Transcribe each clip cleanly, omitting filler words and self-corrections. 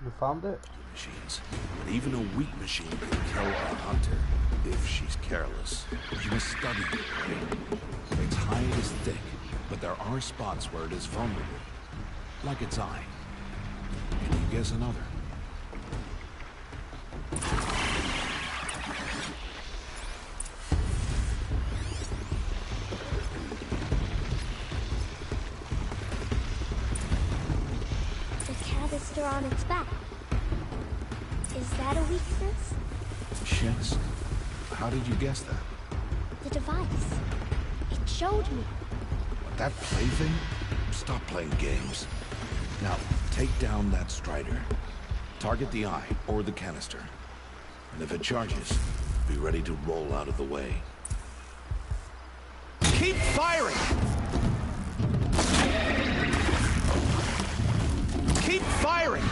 You found it? Machines. But even a weak machine can kill a hunter if she's careless. You must study it, right? Its hide is thick, but there are spots where it is vulnerable. Like its eye. Can you guess another? On its back. Is that a weakness? Yes. How did you guess that? The device. It showed me. That plaything? Stop playing games. Now, take down that Strider. Target the eye or the canister. And if it charges, be ready to roll out of the way. Keep firing! Keep firing!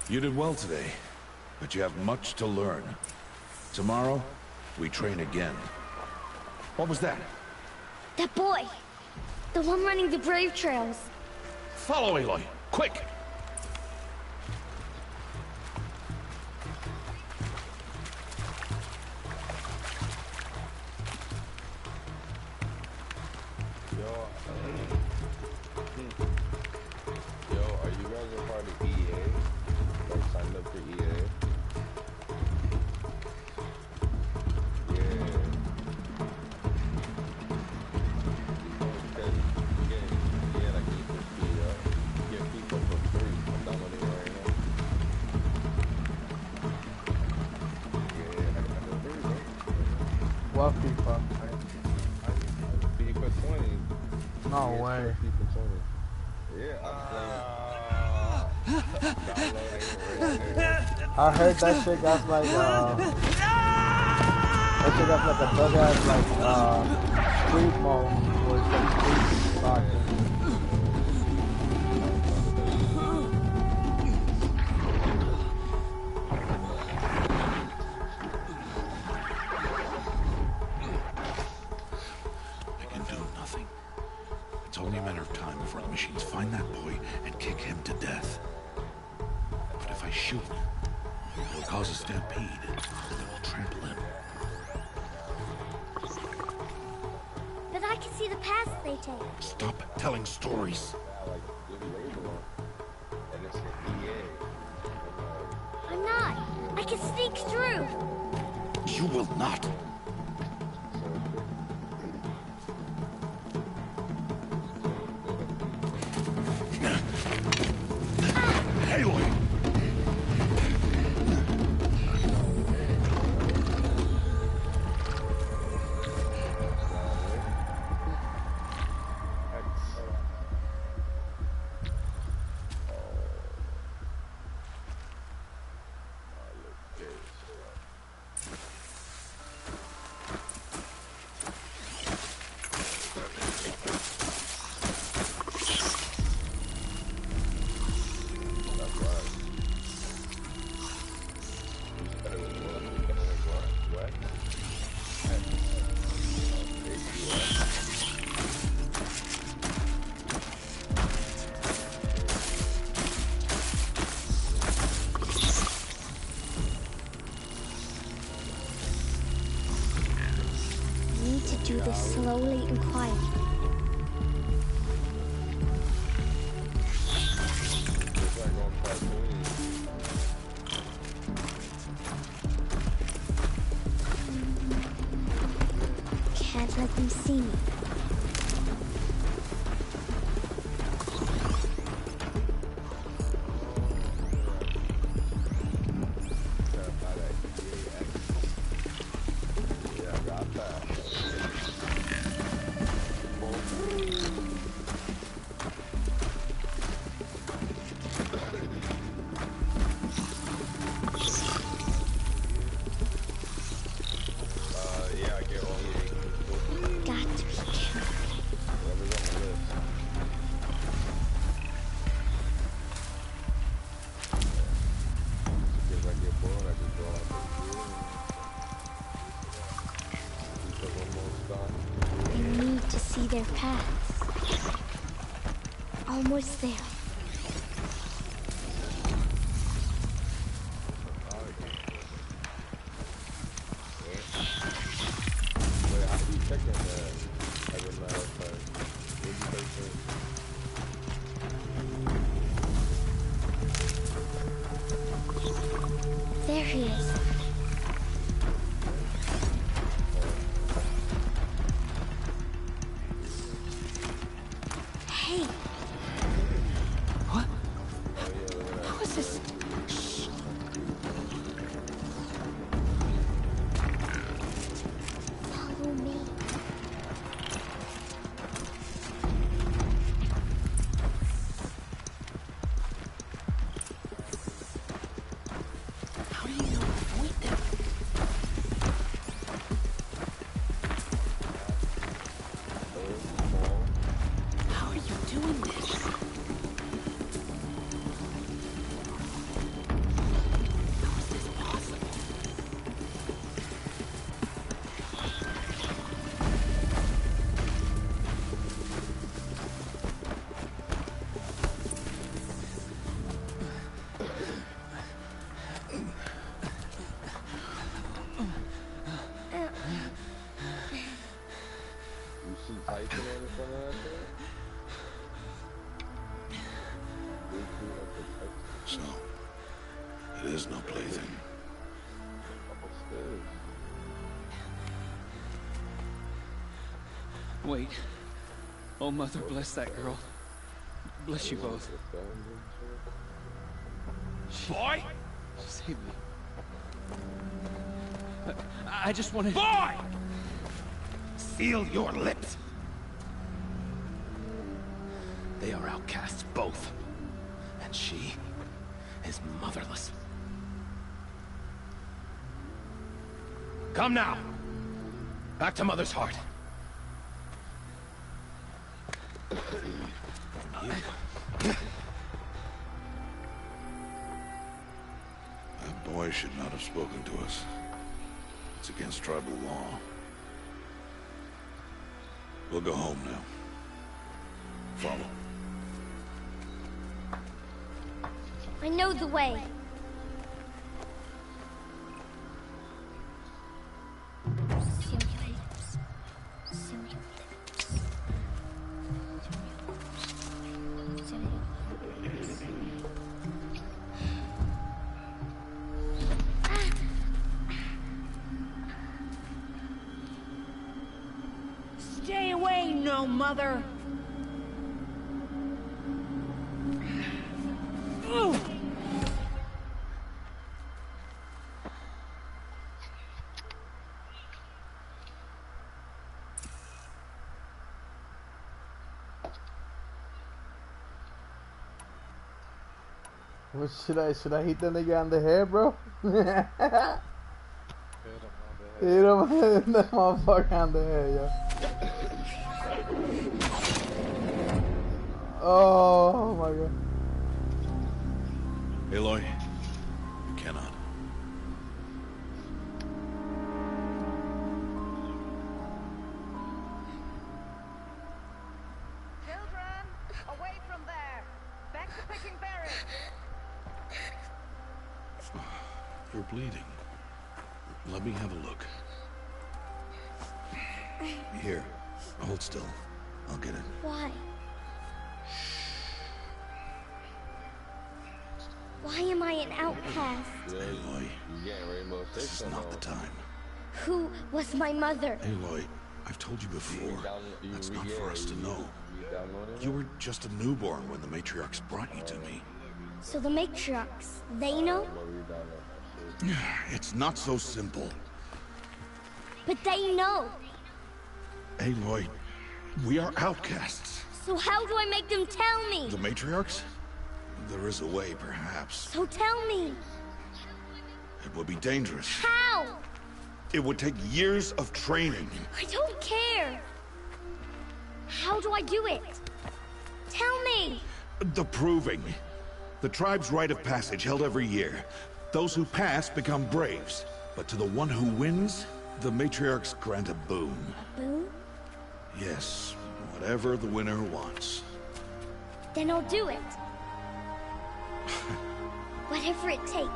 You did well today, but you have much to learn. Tomorrow, we train again. What was that? That boy! The one running the brave trails. Follow Aloy, quick! What FIFA? FIFA 20. No way. FIFA 20. Yeah, I heard that shit got like that shit got like a bug ass like street mode where it's like street soccer. Find that boy and kick him to death. But if I shoot, it will cause a stampede that will trample him. But I can see the paths they take. Stop telling stories. I'm not. I can sneak through. You will not. Do this slowly and quietly. Can't let them see me. Got to be paths. Almost there. Wait, I keep checking that. I don't know if There he is. Hey. What? How is this? Shh. Follow me. How do you know to avoid them? How are you doing this? How is this possible? you see Tyson on the front of that thing? Bluetooth and protect So, it is no plaything. upstairs. Wait. Oh, Mother, bless that girl. Bless you both. Boy! Save me. I just wanted... Boy! Seal your lips! They are outcasts, both. And she is motherless. Come now. Back to Mother's heart. That boy should not have spoken to us. It's against tribal law. We'll go home now. Follow. I know the way. Seal your lips. Seal your lips. Seal your lips. Stay away, no mother! Ooh. What should I hit the nigga on the head, bro? Hit him in the motherfucker on the head, yo. Oh my god. Aloy, you cannot. Children, away from there! Back to picking berries! You're bleeding. Let me have a look. Here, hold still. I'll get it. Why? Why am I an outcast? Aloy, You getting Rainbow this Six is or not no? the time. Who was my mother? Aloy, I've told you before. That's not for us to know. You were just a newborn when the matriarchs brought you to me. So the matriarchs, they know? It's not so simple. But they know. Aloy, we are outcasts. So how do I make them tell me? The matriarchs? There is a way, perhaps. So tell me. It would be dangerous. How? It would take years of training. I don't care. How do I do it? Tell me. The proving. The tribe's rite of passage held every year. Those who pass become braves. But to the one who wins, the matriarchs grant a boon. Boon? Yes, Whatever the winner wants. Then I'll do it. Whatever it takes.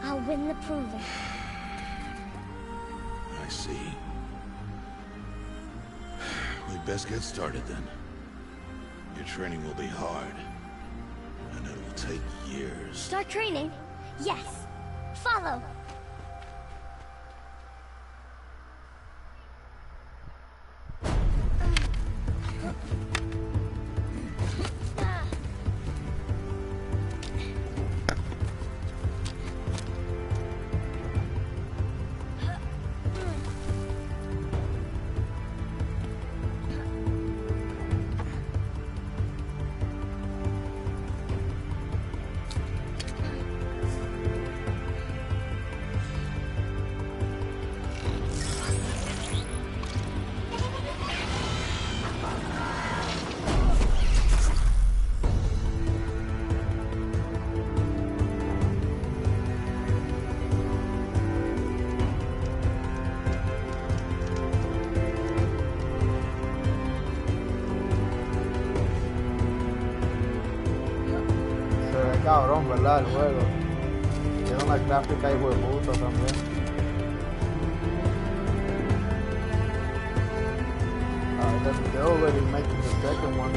I'll win the proving. I see. We'd best get started then. Your training will be hard. And it will take years. Start training? Yes. Follow. Cabrón, ¿verdad? El juego. Tiene una gráfica hijo de puta también. They're already making the second one.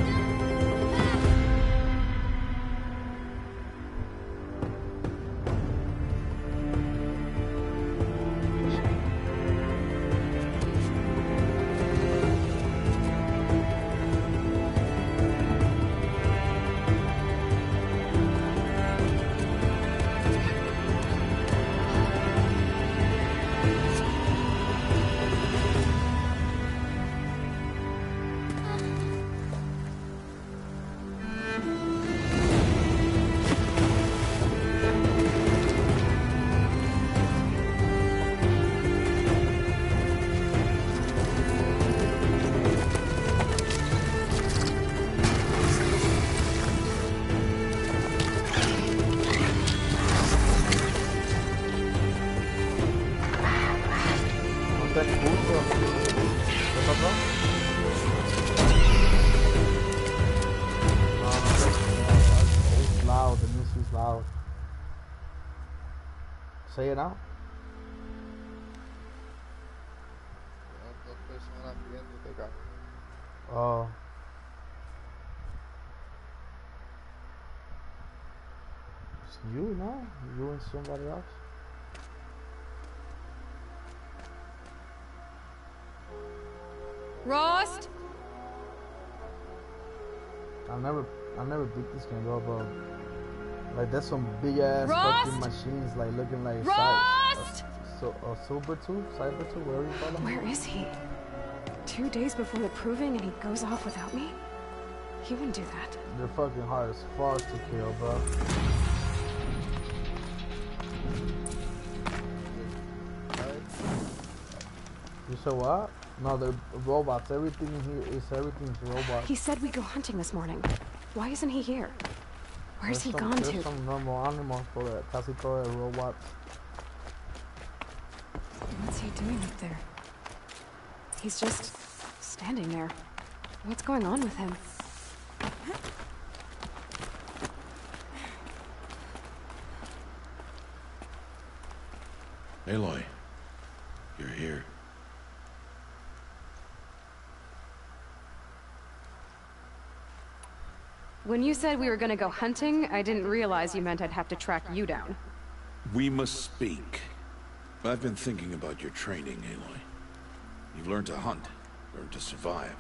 Say it out. Oh. It's you, no? You and somebody else? Rost? I never beat this game, bro, but like there's some big ass fucking machines like looking like Rost! Cybertooth, whatever you call them. Where is he? 2 days before the proving and he goes off without me? He wouldn't do that. They're fucking hard as fuck to kill, bro. You said what? No, they're robots. Everything in here is everything's robots. He said we go hunting this morning. Why isn't he here? Where's he gone to? There's some normal animals for that. Casi todo de robots. What's he doing up there? He's just standing there. What's going on with him? Aloy, you're here. When you said we were gonna go hunting, I didn't realize you meant I'd have to track you down. We must speak. I've been thinking about your training, Aloy. You've learned to hunt, learned to survive.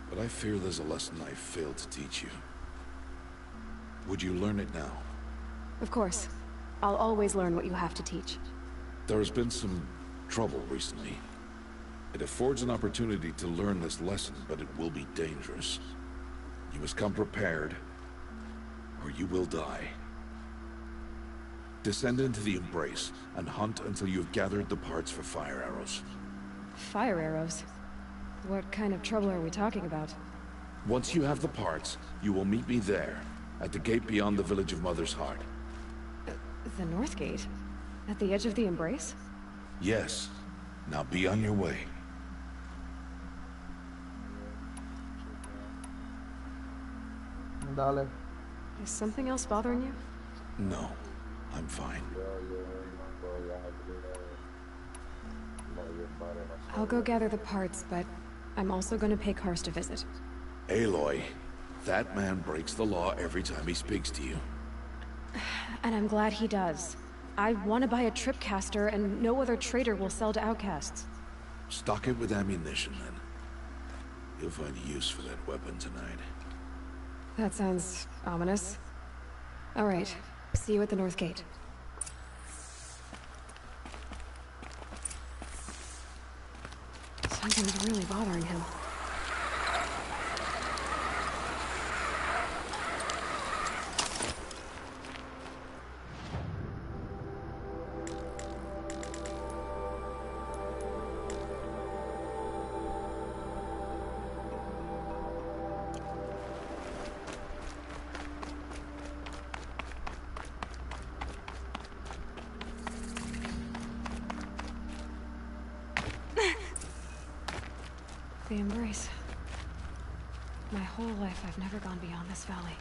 But I fear there's a lesson I failed to teach you. Would you learn it now? Of course. I'll always learn what you have to teach. There has been some trouble recently. It affords an opportunity to learn this lesson, but it will be dangerous. You must come prepared, or you will die. Descend into the Embrace, and hunt until you have gathered the parts for fire arrows. Fire arrows? What kind of trouble are we talking about? Once you have the parts, you will meet me there, at the gate beyond the village of Mother's Heart. The North Gate? At the edge of the Embrace? Yes. Now be on your way. $1. Is something else bothering you? No, I'm fine. I'll go gather the parts, but I'm also going to pay Karst a visit. Aloy, that man breaks the law every time he speaks to you. And I'm glad he does. I want to buy a tripcaster, and no other trader will sell to outcasts. Stock it with ammunition, then. You'll find use for that weapon tonight. That sounds ominous. All right, see you at the North Gate. Something's really bothering him. The embrace. My whole life I've never gone beyond this valley.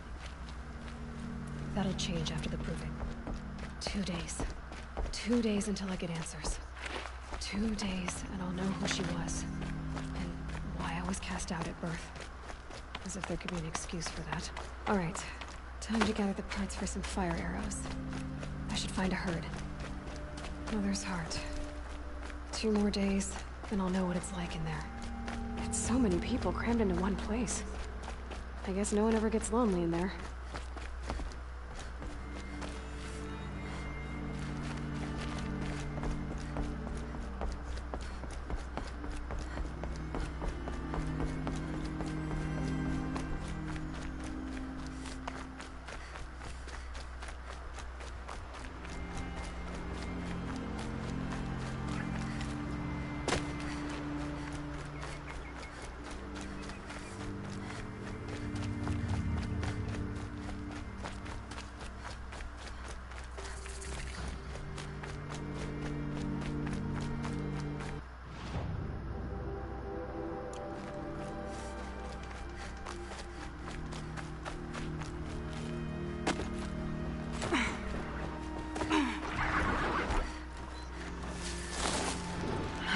That'll change after the proving. 2 days. 2 days until I get answers. 2 days and I'll know who she was. And why I was cast out at birth. As if there could be an excuse for that. Alright. Time to gather the parts for some fire arrows. I should find a herd. Mother's heart. 2 more days, and I'll know what it's like in there. It's so many people crammed into one place. I guess no one ever gets lonely in there.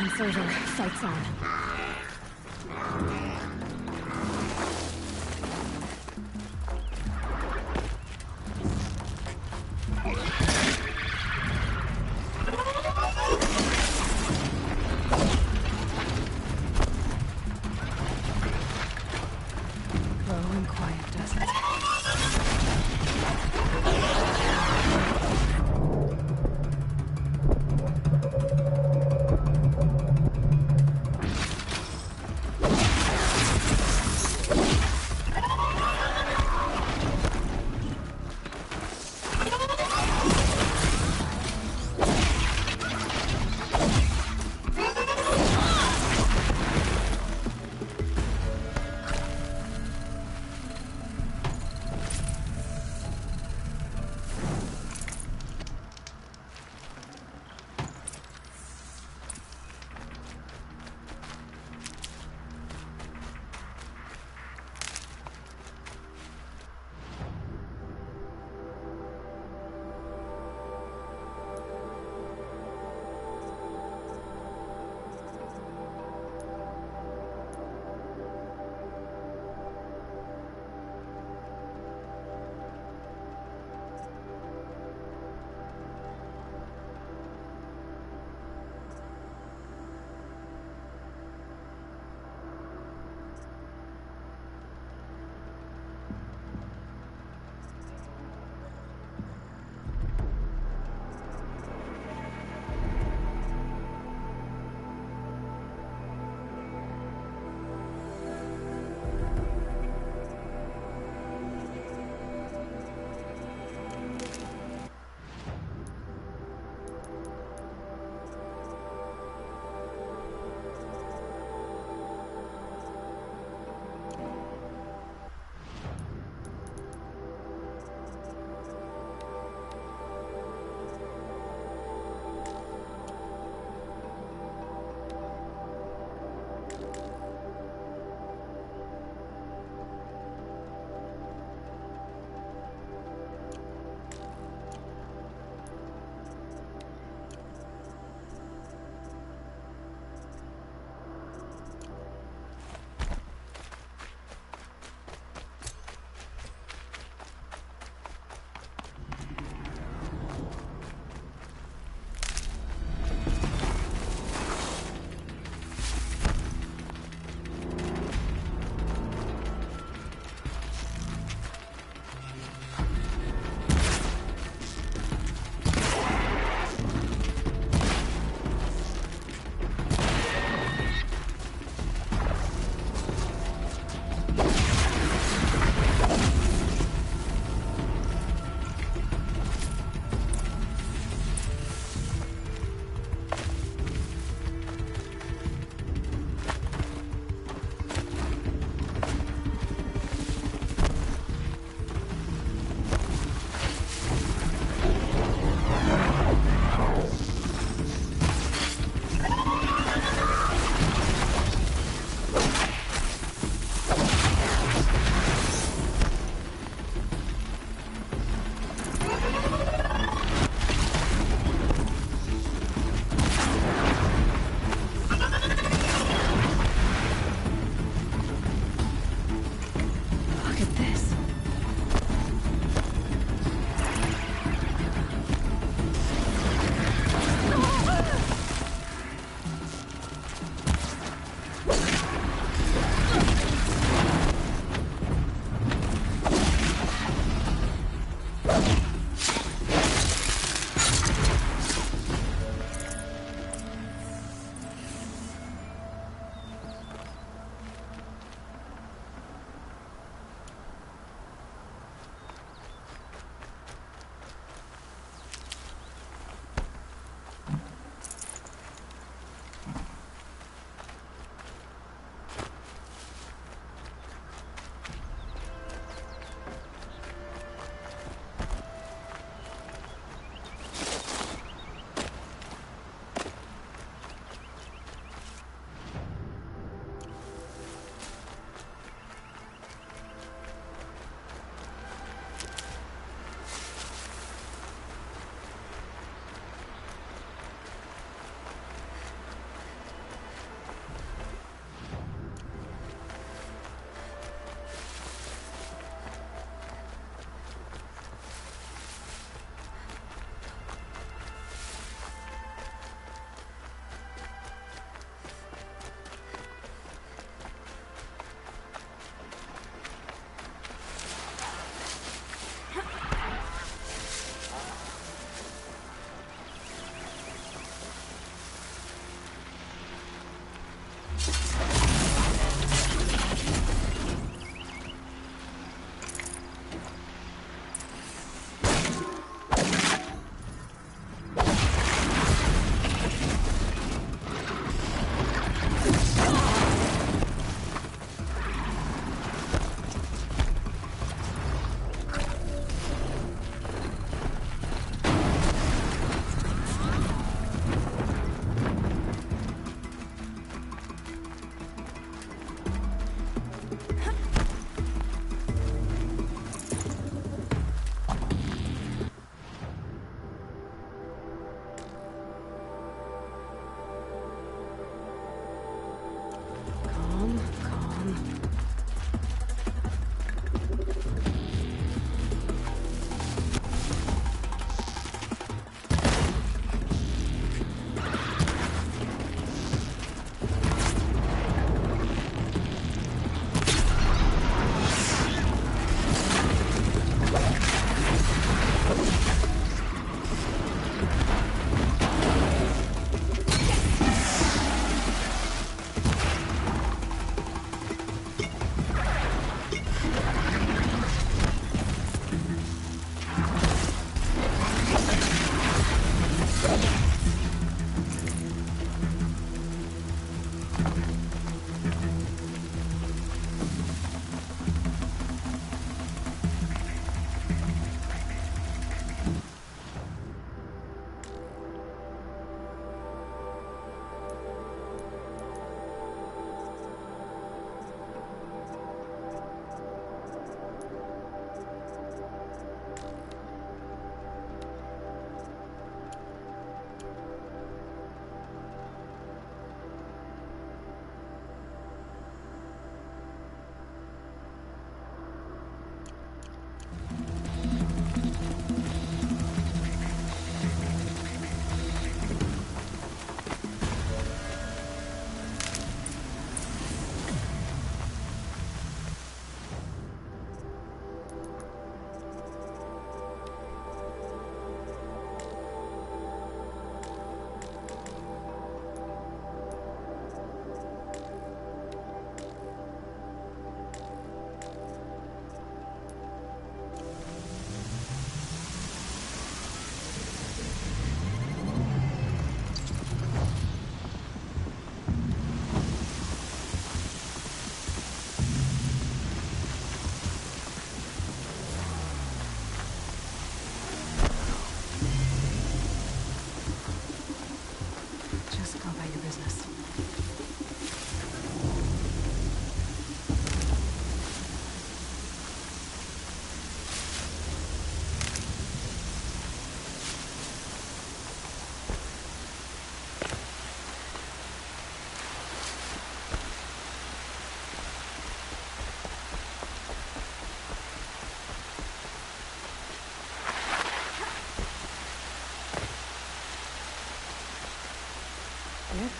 It's over. Fight's on. Slow and quiet, does it?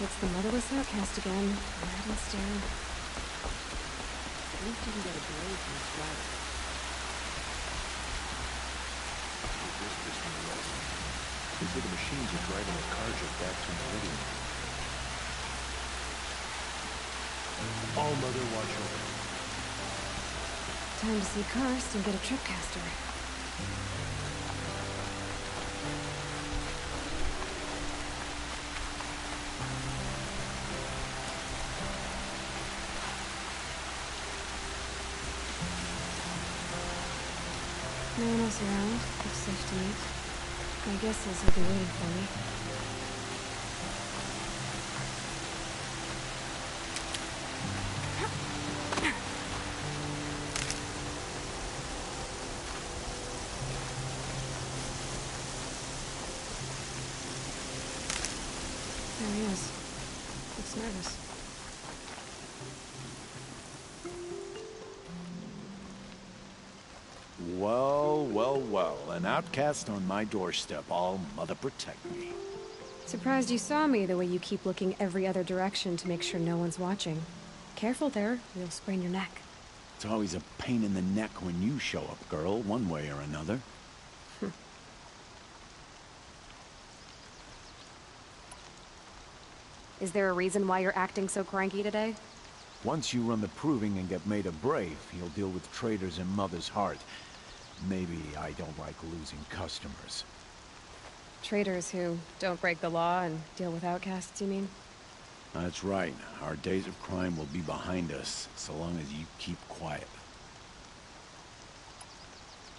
it's the motherless outcast again. Red and staring. At least you can get a blade from his driver. The whispers from the west. They say the machines are driving a carja back to Meridian. All Mother watch over. Time to see Karst and get a tripcaster. No one else around. Looks safe to meet. My guess is he'll be waiting for me. There he is. Looks nervous. Well, well, well. An outcast on my doorstep. All Mother protect me. Surprised you saw me the way you keep looking every other direction to make sure no one's watching. Careful there, you'll sprain your neck. It's always a pain in the neck when you show up, girl, one way or another. Is there a reason why you're acting so cranky today? Once you run the proving and get made a brave, you'll deal with traitors in Mother's heart. Maybe I don't like losing customers. Traitors who don't break the law and deal with outcasts, you mean? That's right. Our days of crime will be behind us, so long as you keep quiet.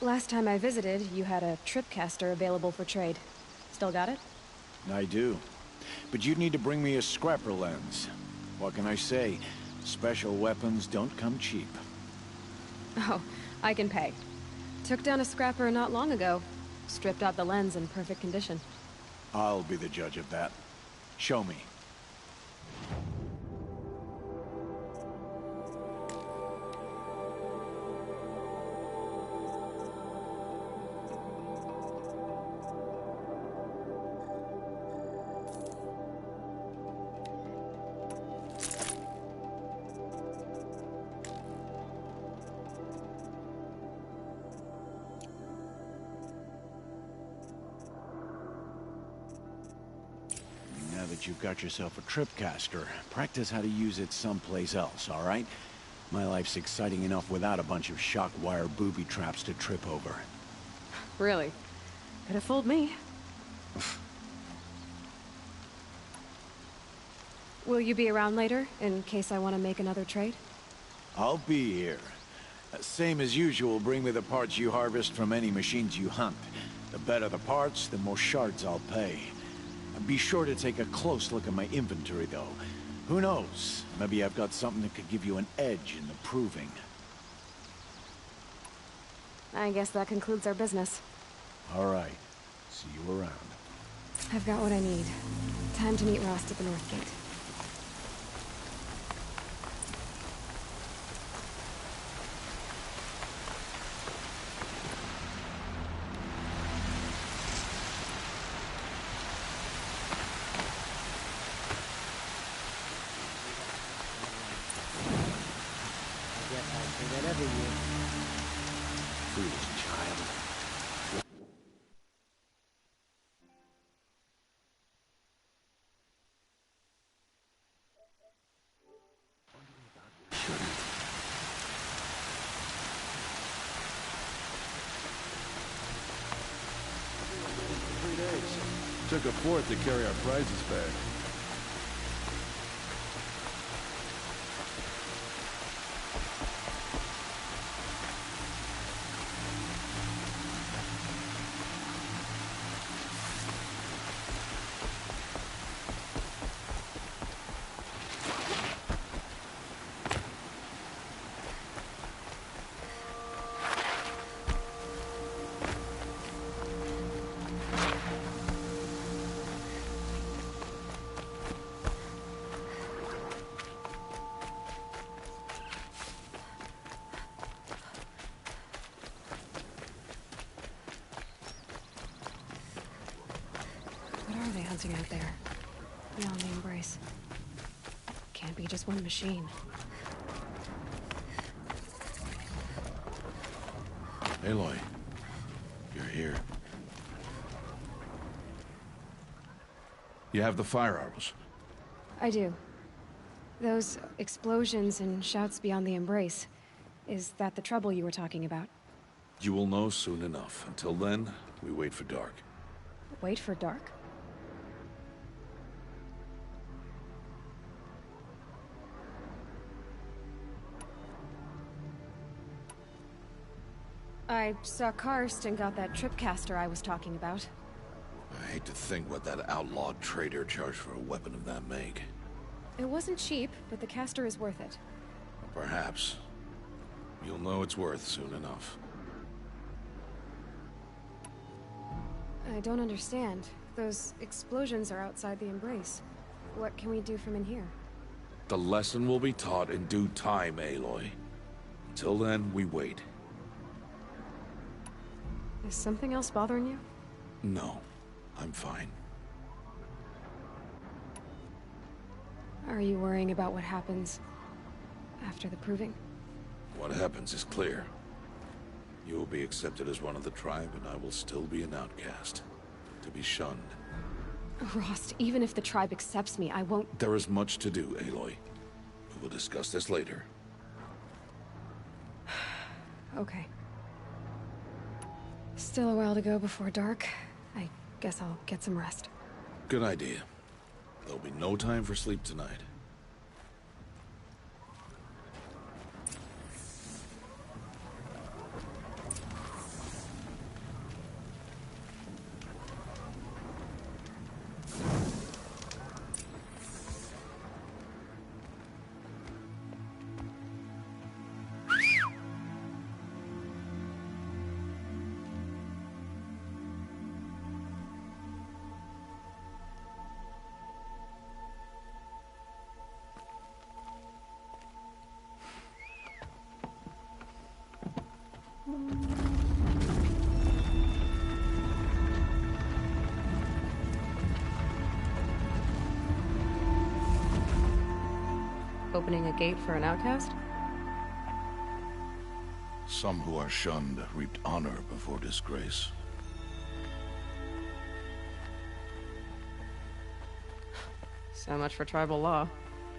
Last time I visited, you had a tripcaster available for trade. Still got it? I do. But you'd need to bring me a scrapper lens. What can I say? Special weapons don't come cheap. Oh, I can pay. Took down a scrapper not long ago. Stripped out the lens in perfect condition. I'll be the judge of that. Show me. Now that you've got yourself a tripcaster, practice how to use it someplace else, all right? My life's exciting enough without a bunch of shock wire booby traps to trip over. Really? Could have fooled me. Will you be around later, in case I want to make another trade? I'll be here. Same as usual, bring me the parts you harvest from any machines you hunt. The better the parts, the more shards I'll pay. Be sure to take a close look at my inventory, though. Who knows? Maybe I've got something that could give you an edge in the proving. I guess that concludes our business. All right. See you around. I've got what I need. Time to meet Rost at the North Gate. Foolish child. Took a fort to carry our prizes back. What are they hunting out there? Beyond the Embrace. can't be just one machine. Aloy, you're here. You have the fire arrows. I do. Those explosions and shouts beyond the Embrace. Is that the trouble you were talking about? You will know soon enough. Until then, we wait for dark. Wait for dark? I saw Karst and got that tripcaster I was talking about. I hate to think what that outlawed trader charged for a weapon of that make. It wasn't cheap, but the caster is worth it. Perhaps. You'll know it's worth soon enough. I don't understand. Those explosions are outside the Embrace. What can we do from in here? The lesson will be taught in due time, Aloy. Until then, we wait. Is something else bothering you? No, I'm fine. Are you worrying about what happens after the Proving? What happens is clear. You will be accepted as one of the tribe, and I will still be an outcast. To be shunned. Rost, even if the tribe accepts me, I won't... There is much to do, Aloy. We will discuss this later. Okay. Still a while to go before dark. I guess I'll get some rest. Good idea. There'll be no time for sleep tonight. Opening a gate for an outcast? Some who are shunned reaped honor before disgrace. So much for tribal law.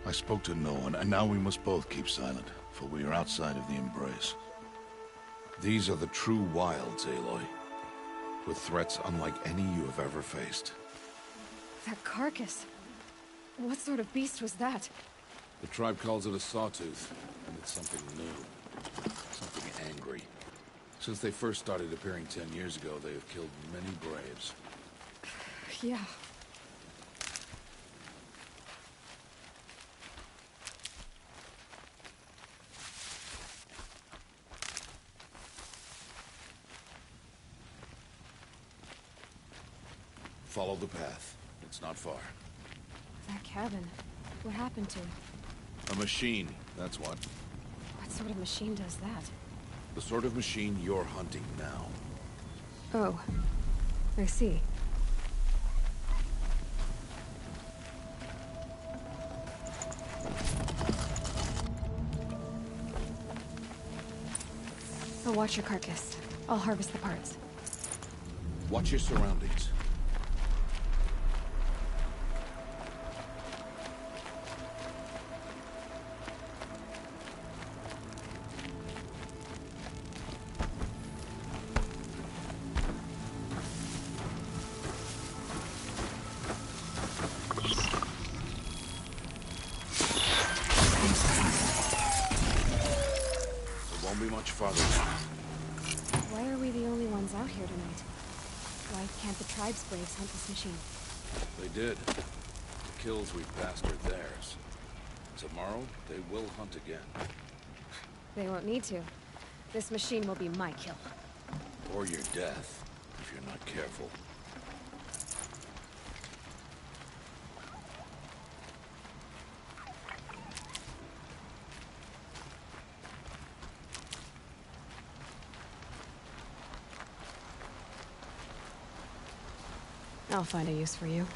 I spoke to no one, and now we must both keep silent, for we are outside of the Embrace. These are the true wilds, Aloy, with threats unlike any you have ever faced. That carcass. What sort of beast was that? The tribe calls it a sawtooth, and it's something new. Something angry. Since they first started appearing 10 years ago, they have killed many braves. Yeah. Follow the path. It's not far. That cabin. What happened to it? A machine, that's what. What sort of machine does that? The sort of machine you're hunting now. Oh. I see. I'll watch your carcass. I'll harvest the parts. Watch your surroundings. Farther down. Why are we the only ones out here tonight? Why can't the tribe's braves hunt this machine? They did. The kills we passed are theirs. Tomorrow, they will hunt again. They won't need to. This machine will be my kill. Or your death, if you're not careful. I'll find a use for you.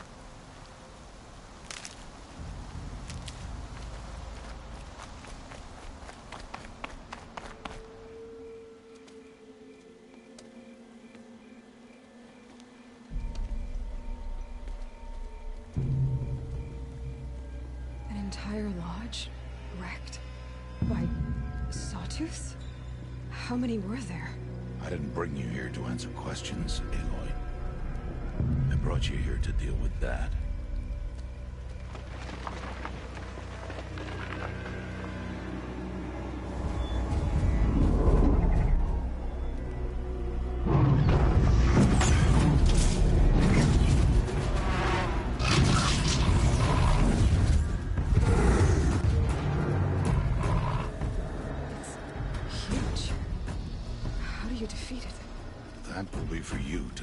entire lodge wrecked by sawtooths? How many were there? I didn't bring you here to answer questions, Aloy. I brought you here to deal with that.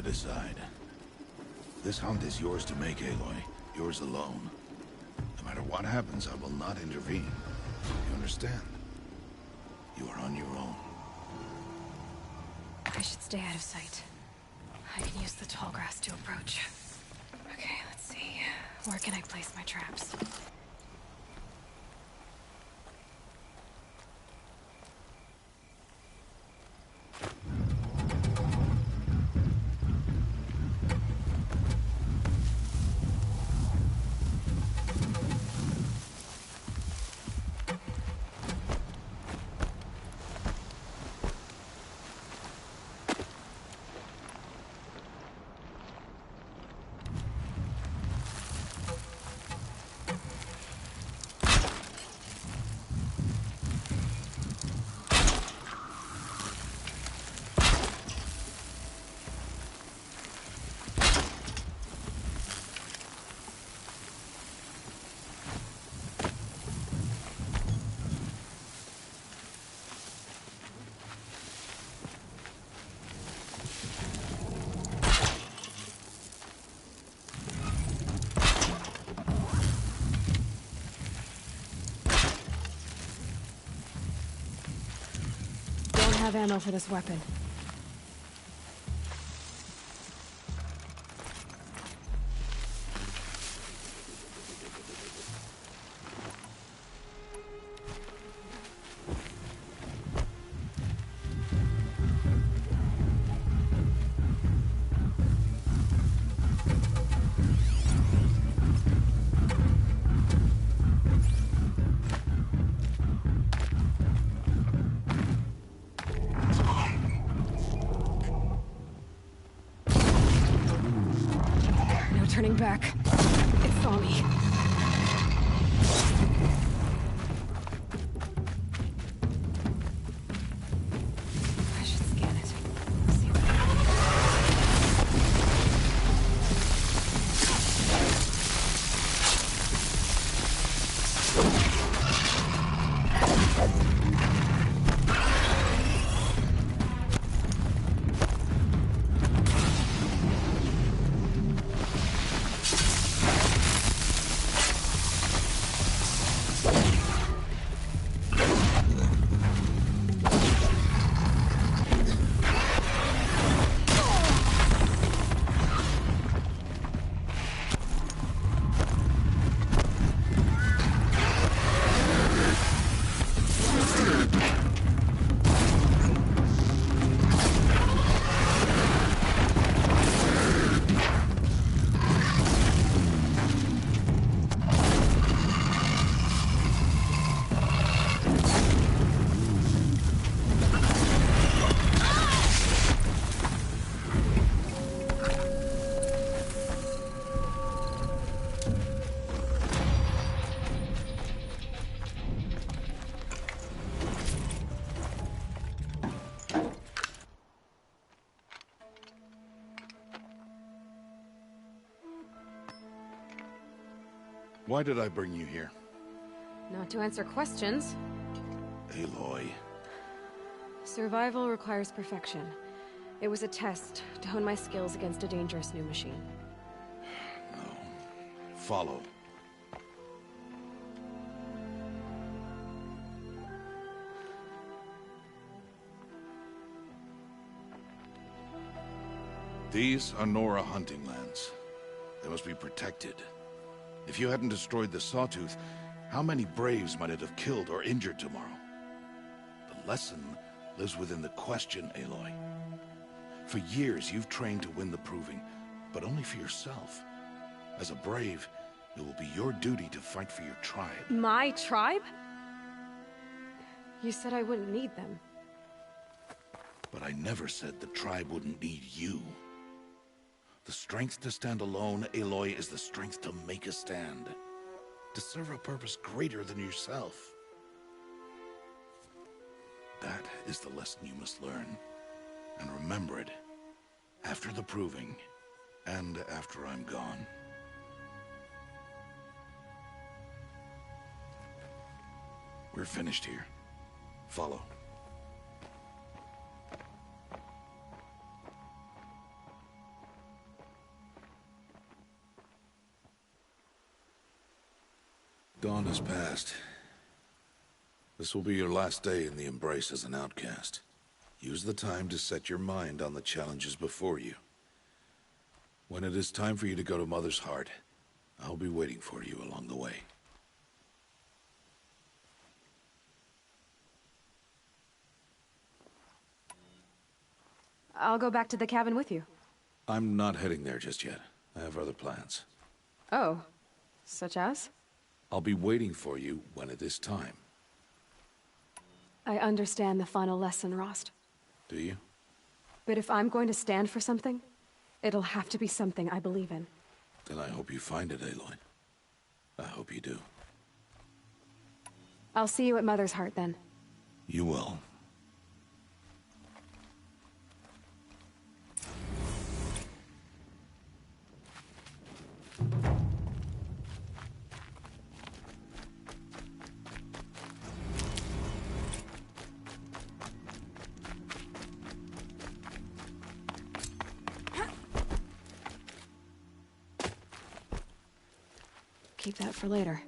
Decide. This hunt is yours to make, Aloy. Yours alone. No matter what happens, I will not intervene. You understand? You are on your own. I should stay out of sight. I can use the tall grass to approach. Okay, let's see. Where can I place my traps? I have ammo for this weapon. Turning back. It saw me. I should scan it. See what Why did I bring you here? Not to answer questions. Aloy. Survival requires perfection. It was a test to hone my skills against a dangerous new machine. No. Follow. These are Nora hunting lands. They must be protected. If you hadn't destroyed the Sawtooth, how many Braves might it have killed or injured tomorrow? The lesson lives within the question, Aloy. For years, you've trained to win the Proving, but only for yourself. As a Brave, It will be your duty to fight for your tribe. My tribe? You said I wouldn't need them. But I never said the tribe wouldn't need you. The strength to stand alone, Aloy, is the strength to make a stand. To serve a purpose greater than yourself. That is the lesson you must learn. And remember it. After the proving. And after I'm gone. We're finished here. Follow. Dawn has passed. This will be your last day in the Embrace as an outcast. Use the time to set your mind on the challenges before you. When it is time for you to go to Mother's Heart, I'll be waiting for you along the way. I'll go back to the cabin with you. I'm not heading there just yet. I have other plans. Oh. Such as? I'll be waiting for you when it is time. I understand the final lesson, Rost. Do you? But if I'm going to stand for something, it'll have to be something I believe in. Then I hope you find it, Aloy. I hope you do. I'll see you at Mother's Heart, then. You will. Keep that for later.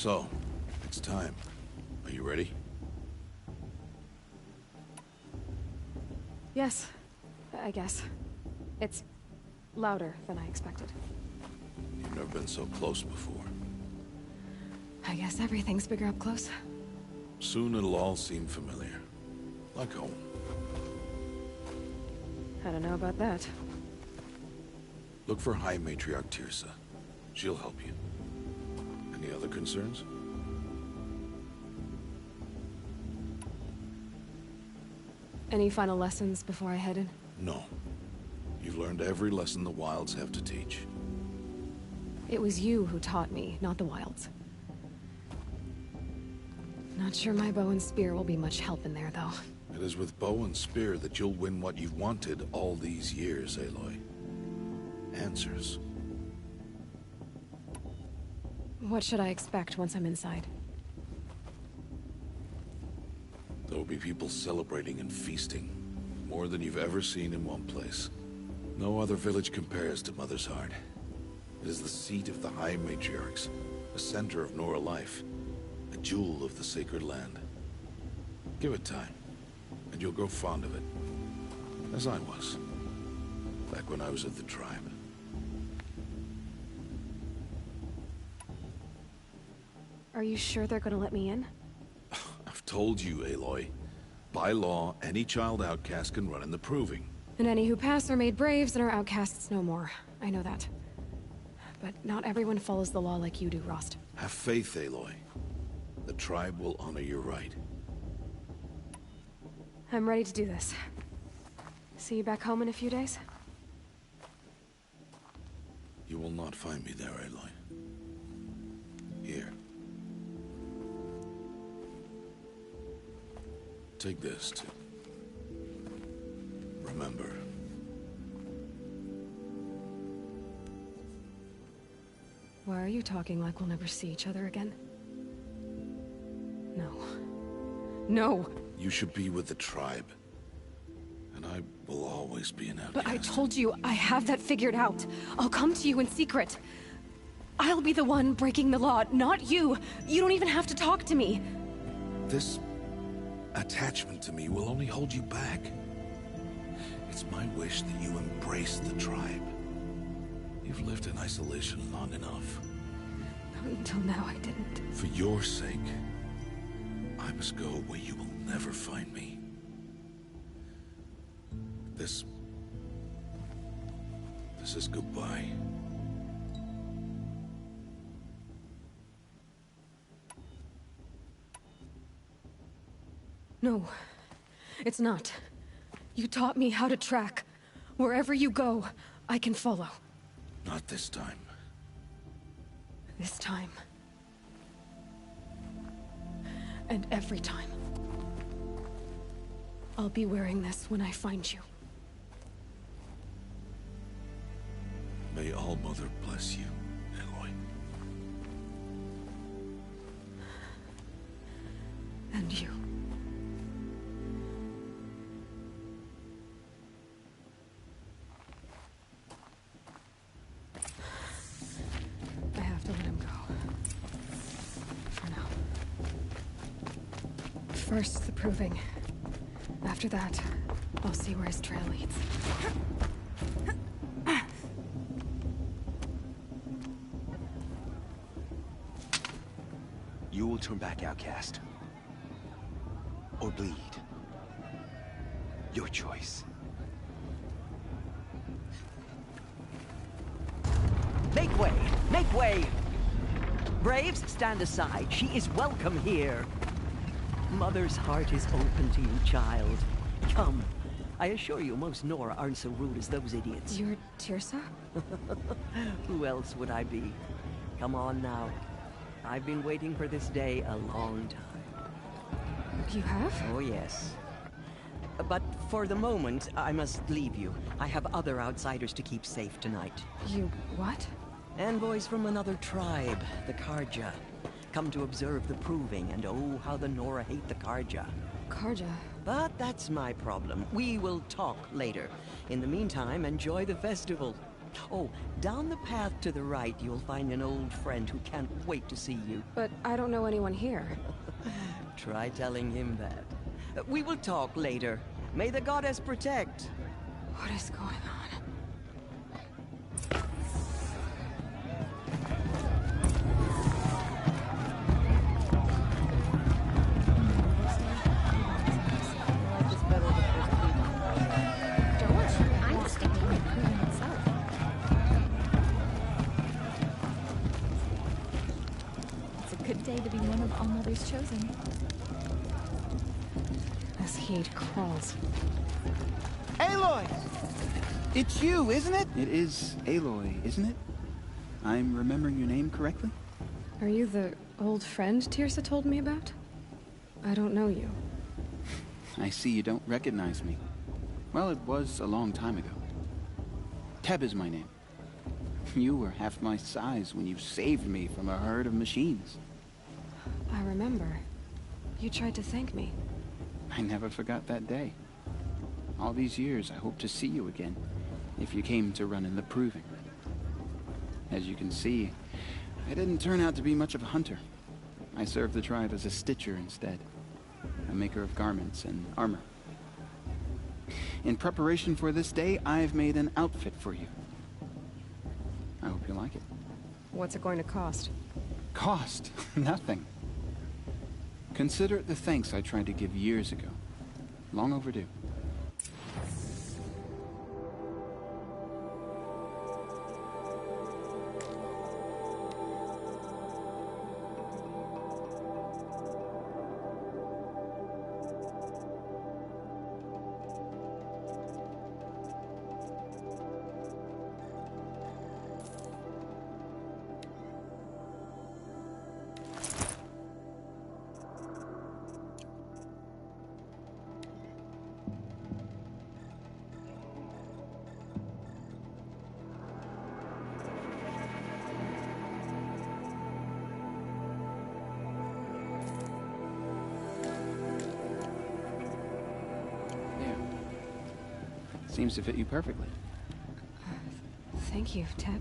So, it's time. Are you ready? Yes, I guess. It's louder than I expected. You've never been so close before. I guess everything's bigger up close. Soon it'll all seem familiar. Like home. I don't know about that. Look for High Matriarch Teersa. She'll help you. Any other concerns? Any final lessons before I head in? No. You've learned every lesson the Wilds have to teach. It was you who taught me, not the Wilds. Not sure my bow and spear will be much help in there, though. It is with bow and spear that you'll win what you've wanted all these years, Aloy. Answers. What should I expect once I'm inside? There will be people celebrating and feasting. More than you've ever seen in one place. No other village compares to Mother's Heart. It is the seat of the High Matriarchs, the center of Nora life, a jewel of the sacred land. Give it time, and you'll grow fond of it. As I was, back when I was of the tribe. Are you sure they're gonna let me in? I've told you, Aloy. By law, any child outcast can run in the Proving. And any who pass are made braves and are outcasts no more. I know that. But not everyone follows the law like you do, Rost. Have faith, Aloy. The tribe will honor your right. I'm ready to do this. See you back home in a few days? You will not find me there, Aloy. Here. Take this to remember. Why are you talking like we'll never see each other again? No. No! You should be with the tribe. And I will always be an outcast. But I told you, I have that figured out. I'll come to you in secret. I'll be the one breaking the law, not you. You don't even have to talk to me. This attachment to me will only hold you back. It's my wish that you embrace the tribe. You've lived in isolation long enough. Until now, I didn't. For your sake, I must go where you will never find me. This is goodbye. No, it's not. You taught me how to track. Wherever you go, I can follow. Not this time. This time. And every time. I'll be wearing this when I find you. May All Mother bless you, Aloy. And you. I have to let him go. For now. First, the Proving. After that, I'll see where his trail leads. You will turn back, outcast. Or bleed. Your choice. Make way! Make way! Braves, stand aside. She is welcome here. Mother's heart is open to you, child. Come. I assure you, most Nora aren't so rude as those idiots. You're Teersa? Who else would I be? Come on now. I've been waiting for this day a long time. You have? Oh, yes. But for the moment, I must leave you. I have other outsiders to keep safe tonight. You what? Envoys from another tribe, the Carja. Come to observe the Proving, and oh, how the Nora hate the Carja. Carja? But that's my problem. We will talk later. In the meantime, enjoy the festival. Oh, down the path to the right, you'll find an old friend who can't wait to see you. But I don't know anyone here. Try telling him that. We will talk later. May the goddess protect. What is going on? Chosen. This heat crawls. Aloy! It's you, isn't it? It is Aloy, isn't it? I'm remembering your name correctly? Are you the old friend Teersa told me about? I don't know you. I see you don't recognize me. Well, it was a long time ago. Teb is my name. You were half my size when you saved me from a herd of machines. I remember. You tried to thank me. I never forgot that day. All these years, I hope to see you again, if you came to run in the Proving. As you can see, I didn't turn out to be much of a hunter. I served the tribe as a stitcher instead, a maker of garments and armor. In preparation for this day, I've made an outfit for you. I hope you like it. What's it going to cost? Cost? Nothing. Consider it the thanks I tried to give years ago. Long overdue. Seems to fit you perfectly. Thank you, Teb.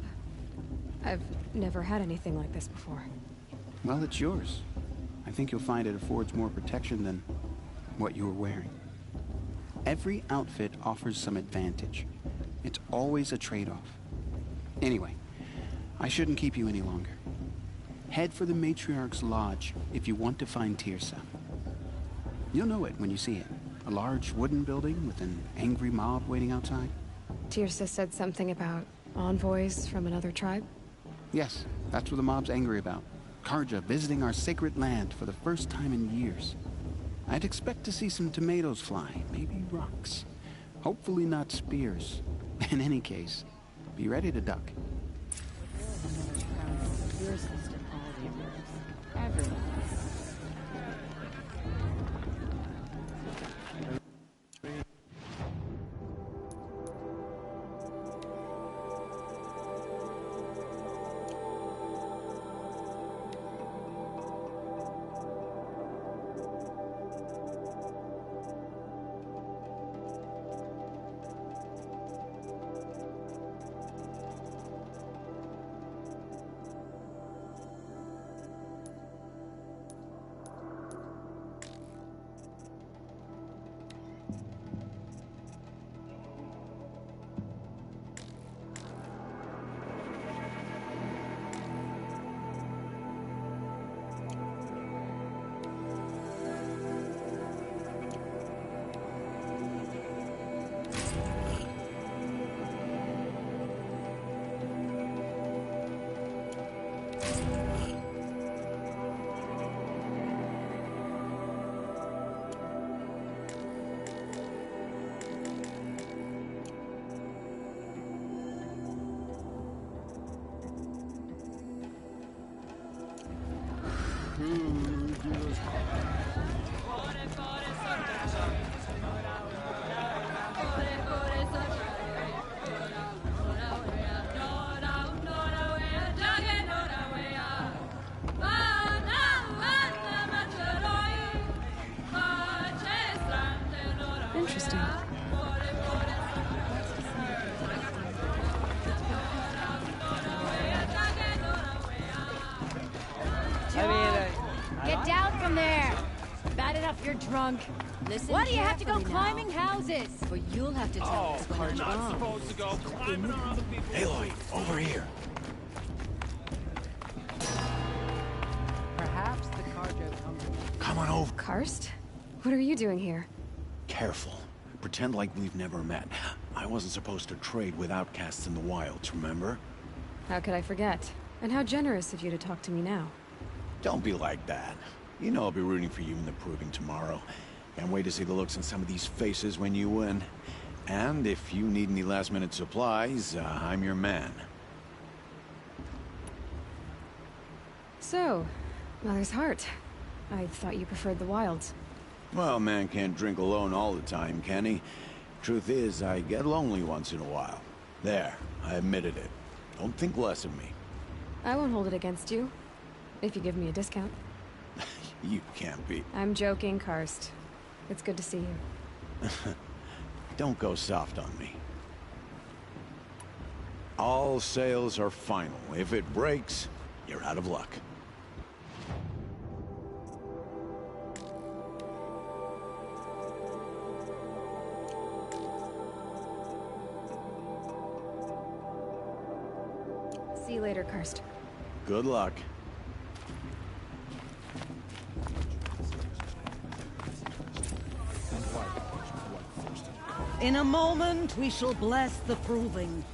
I've never had anything like this before. Well, it's yours. I think you'll find it affords more protection than what you were wearing. Every outfit offers some advantage. It's always a trade-off. Anyway, I shouldn't keep you any longer. Head for the Matriarch's Lodge if you want to find Teersa. You'll know it when you see it. A large wooden building with an angry mob waiting outside. Teersa said something about envoys from another tribe? Yes, that's what the mob's angry about. Carja visiting our sacred land for the first time in years. I'd expect to see some tomatoes fly, maybe rocks. Hopefully not spears. In any case, be ready to duck. Your system, all the years. Everyone. Interesting. Get down from there. Bad enough you're drunk. Listen. Why do you have to go carefully climbing now. houses? Or you'll have to tell us when We're I'm not wrong. supposed to go climbing on other people's... Aloy, over here. Perhaps the cargo company... Come on over. Karst? What are you doing here? Careful. Pretend like we've never met. I wasn't supposed to trade with outcasts in the wilds, remember? How could I forget? And how generous of you to talk to me now. Don't be like that. You know I'll be rooting for you in the proving tomorrow. Can't wait to see the looks on some of these faces when you win. And if you need any last-minute supplies, I'm your man. So, Mother's Heart. I thought you preferred the wilds. Well, man can't drink alone all the time, can he? Truth is, I get lonely once in a while. There, I admitted it. Don't think less of me. I won't hold it against you. If you give me a discount. You can't be. I'm joking, Karst. It's good to see you. Don't go soft on me. All sales are final. If it breaks, you're out of luck. See you later, Karst. Good luck. In a moment, we shall bless the proving.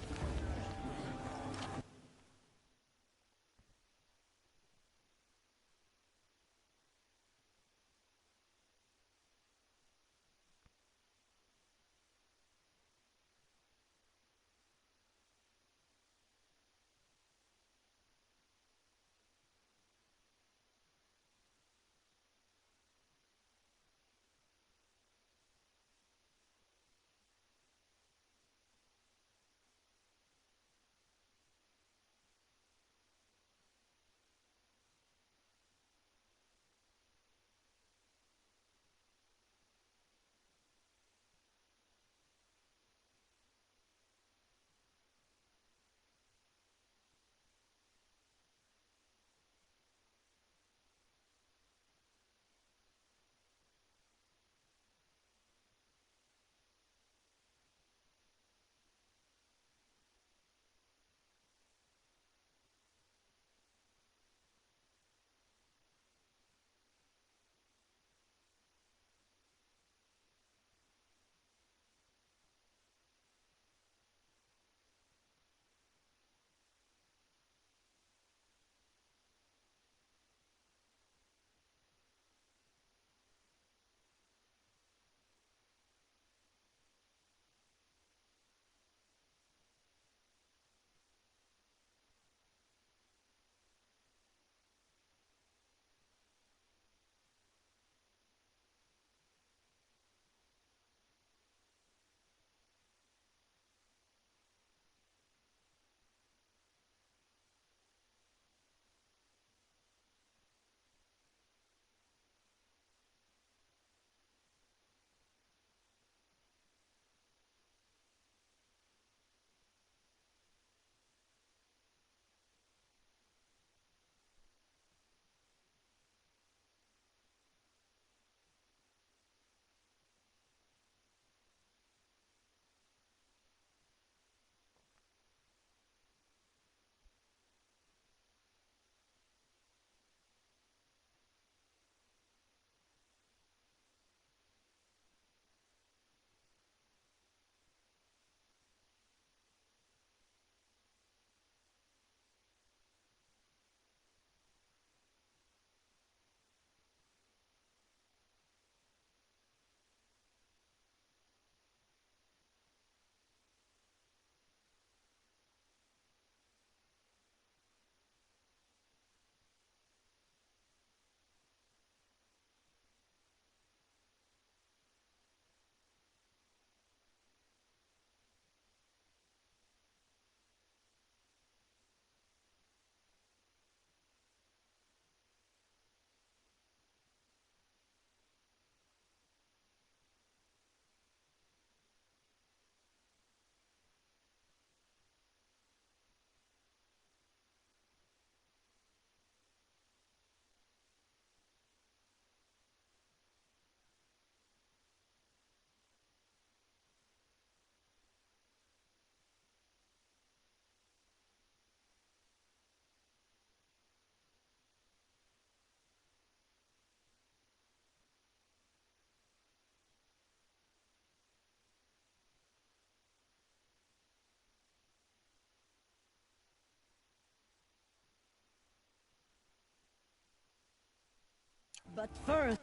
But first,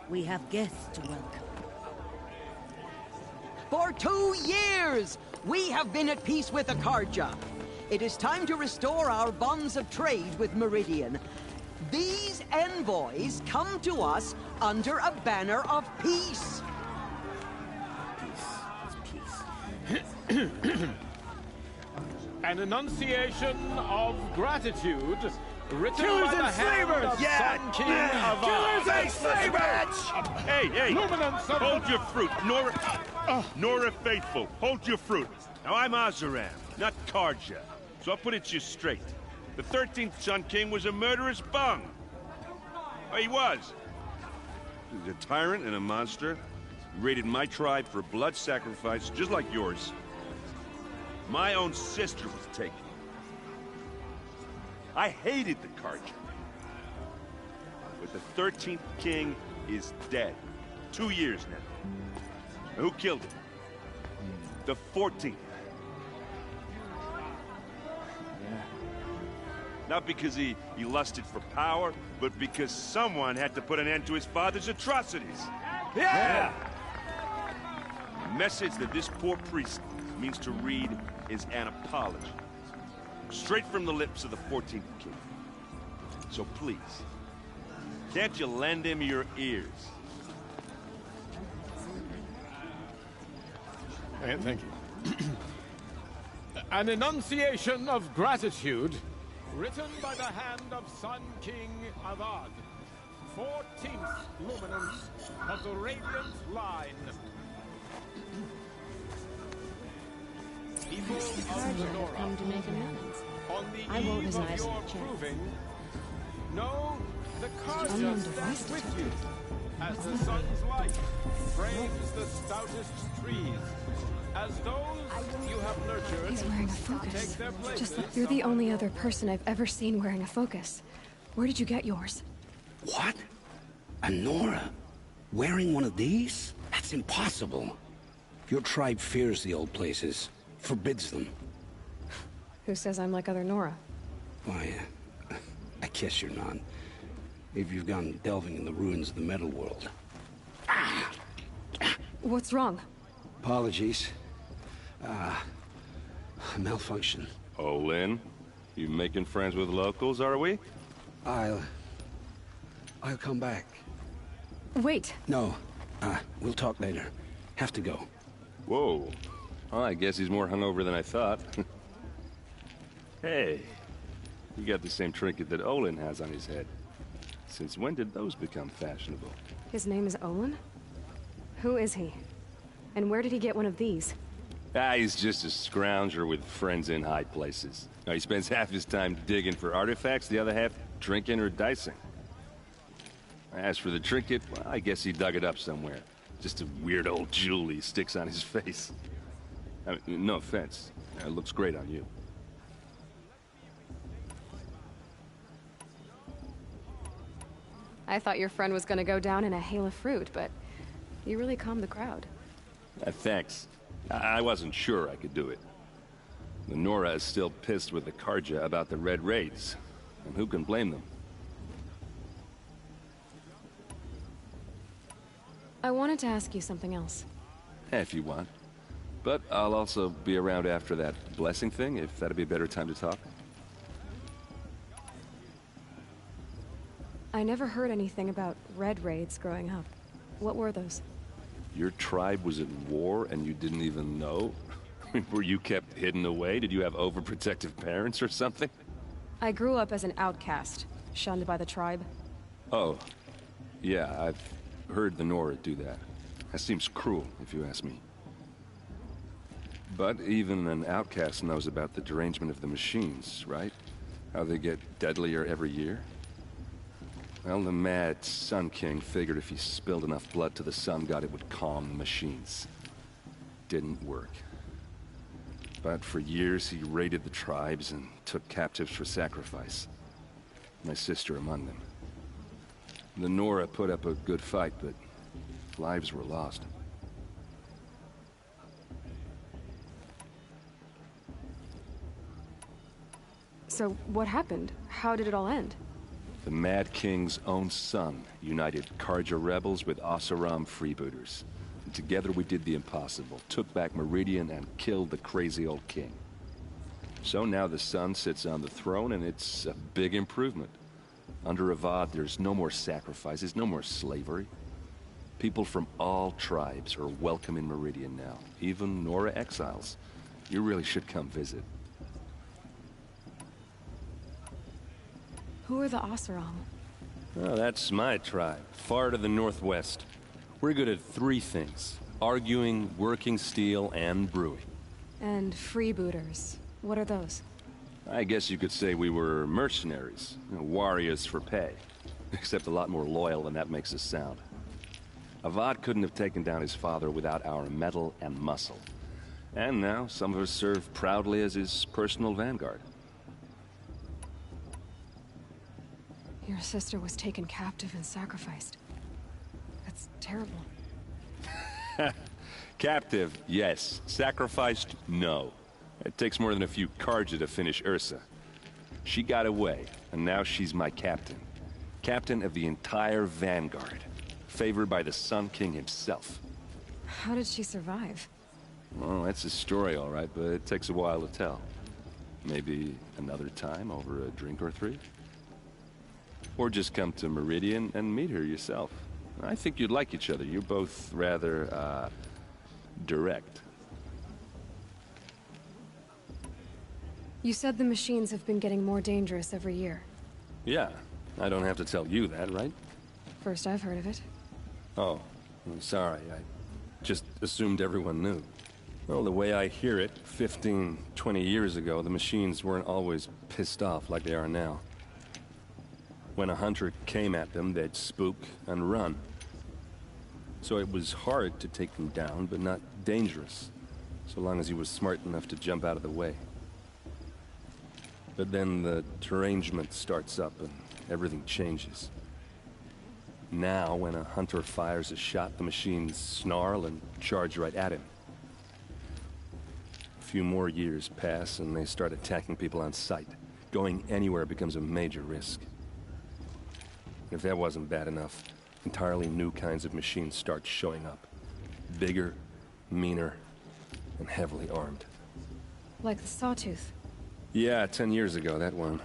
we have guests to welcome. For 2 years, we have been at peace with Akarja. It is time to restore our bonds of trade with Meridian. These envoys come to us under a banner of peace. An enunciation of gratitude written Killers by the and hand slavers! of Sun King Avad. Killers and slavers! Hey! Luminance of Hold your fruit, Nora Faithful. Hold your fruit. Now I'm Azaram, not Karja. So I'll put it to you straight. The 13th Sun King was a murderous bung. Oh, he was. He was a tyrant and a monster. He raided my tribe for blood sacrifice, just like yours. My own sister was taken. I hated the Karja. But the 13th king is dead. 2 years now. And who killed him? The 14th. Not because he lusted for power, but because someone had to put an end to his father's atrocities. Yeah! The message that this poor priest means to read is an apology. Straight from the lips of the 14th king. So please, can't you lend him your ears? Thank you. An enunciation of gratitude written by the hand of Sun King Avad, 14th luminance of the Radiant Line. People of the Nora, come to make amends. on the I won't eve deny of some your chance. proving, know the Karja Unknown stands device with detected. you, as the sun's light frames the stoutest trees. As those you have nurtured, He's wearing a focus. take their places. Just like you're the only other person I've ever seen wearing a focus. Where did you get yours? What? A Nora? Wearing one of these? That's impossible. Your tribe fears the old places, forbids them. Who says I'm like other Nora? Why, I guess you're not. If you've gone delving in the ruins of the metal world. What's wrong? Apologies. Malfunction. Oh, Lynn, you making friends with locals, are we? I'll come back. Wait. No, we'll talk later. Have to go. Whoa. Well, I guess he's more hungover than I thought. Hey, you got the same trinket that Olin has on his head. Since when did those become fashionable? His name is Olin? Who is he? And where did he get one of these? He's just a scrounger with friends in high places. Now, he spends half his time digging for artifacts, the other half drinking or dicing. As for the trinket, well, I guess he dug it up somewhere. Just a weird old jewel he sticks on his face. I mean, no offense. It looks great on you. I thought your friend was gonna go down in a hail of fruit, but you really calmed the crowd. Thanks. I wasn't sure I could do it. The Nora is still pissed with the Karja about the Red Raids. And who can blame them? I wanted to ask you something else. If you want. But I'll also be around after that blessing thing, if that'd be a better time to talk. I never heard anything about Red Raids growing up. What were those? Your tribe was at war and you didn't even know? Were you kept hidden away? Did you have overprotective parents or something? I grew up as an outcast, shunned by the tribe. Oh. Yeah, I've heard the Nora do that. That seems cruel, if you ask me. But even an outcast knows about the derangement of the machines, right? How they get deadlier every year? Well, the mad Sun King figured if he spilled enough blood to the Sun God, it would calm the machines. Didn't work. But for years, he raided the tribes and took captives for sacrifice. My sister among them. The Nora put up a good fight, but lives were lost. So, what happened? How did it all end? The Mad King's own son united Carja rebels with Oseram freebooters. And together we did the impossible, took back Meridian and killed the crazy old king. So now the son sits on the throne, and it's a big improvement. Under Avad, there's no more sacrifices, no more slavery. People from all tribes are welcome in Meridian now, even Nora exiles. You really should come visit. Who are the Oseram? Oh, that's my tribe, far to the northwest. We're good at 3 things: arguing, working steel, and brewing. And freebooters. What are those? I guess you could say we were mercenaries, warriors for pay. Except a lot more loyal than that makes us sound. Avad couldn't have taken down his father without our metal and muscle. And now, some of us serve proudly as his personal vanguard. Your sister was taken captive and sacrificed. That's terrible. Captive, yes. Sacrificed, no. It takes more than a few Carja to finish Ursa. She got away, and now she's my captain. Captain of the entire Vanguard. Favored by the Sun King himself. How did she survive? Well, that's a story, all right, but it takes a while to tell. Maybe another time over a drink or 3? Or just come to Meridian and meet her yourself. I think you'd like each other. You're both rather, direct. You said the machines have been getting more dangerous every year. Yeah, I don't have to tell you that, right? First I've heard of it. Oh, I'm sorry. I just assumed everyone knew. Well, the way I hear it, 15, 20 years ago, the machines weren't always pissed off like they are now. When a hunter came at them, they'd spook and run. So it was hard to take them down, but not dangerous, so long as he was smart enough to jump out of the way. But then the derangement starts up and everything changes. Now, when a hunter fires a shot, the machines snarl and charge right at him. A few more years pass and they start attacking people on sight. Going anywhere becomes a major risk. If that wasn't bad enough, entirely new kinds of machines start showing up. Bigger, meaner, and heavily armed. Like the Sawtooth. Yeah, 10 years ago, that one.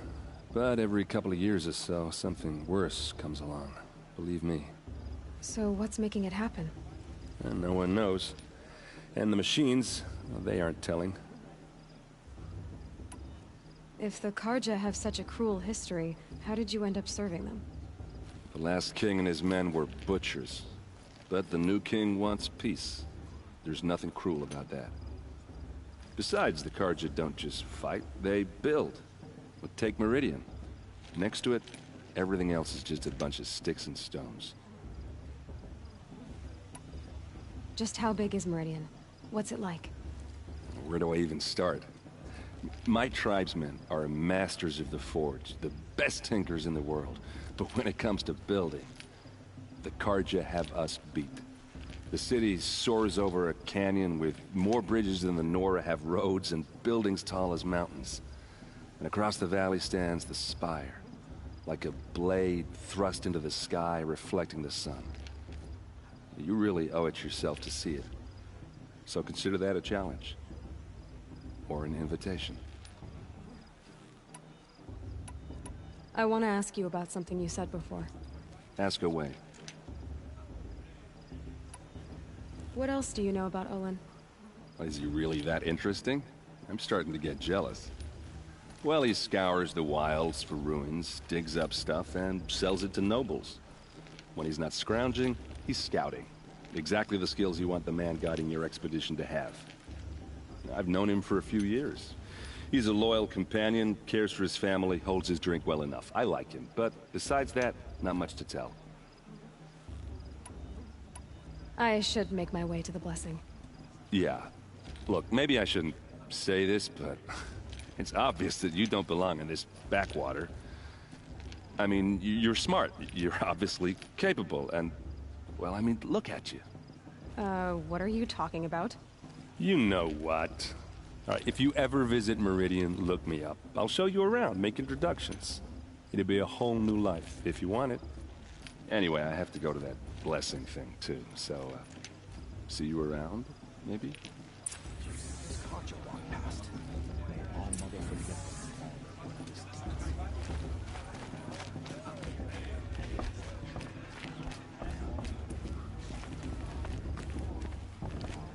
But every couple of years or so, something worse comes along. Believe me. So what's making it happen? And no one knows. And the machines, well, they aren't telling. If the Carja have such a cruel history, how did you end up serving them? The last king and his men were butchers. But the new king wants peace. There's nothing cruel about that. Besides, the Carja don't just fight, they build. But take Meridian. Next to it, everything else is just a bunch of sticks and stones. Just how big is Meridian? What's it like? Where do I even start? My tribesmen are masters of the forge, the best tinkers in the world. But when it comes to building, the Carja have us beat. The city soars over a canyon with more bridges than the Nora have roads and buildings tall as mountains. And across the valley stands the spire, like a blade thrust into the sky reflecting the sun. You really owe it yourself to see it. So consider that a challenge. Or an invitation. I want to ask you about something you said before. Ask away. What else do you know about Olin? Is he really that interesting? I'm starting to get jealous. Well, he scours the wilds for ruins, digs up stuff, and sells it to nobles. When he's not scrounging, he's scouting. Exactly the skills you want the man guiding your expedition to have. I've known him for a few years. He's a loyal companion, cares for his family, holds his drink well enough. I like him, but besides that, not much to tell. I should make my way to the blessing. Yeah. Look, maybe I shouldn't say this, but it's obvious that you don't belong in this backwater. I mean, you're smart. You're obviously capable, and, well, I mean, look at you. What are you talking about? You know what. All right, if you ever visit Meridian, look me up. I'll show you around, make introductions. It'd be a whole new life, if you want it. Anyway, I have to go to that blessing thing, too, so, see you around, maybe?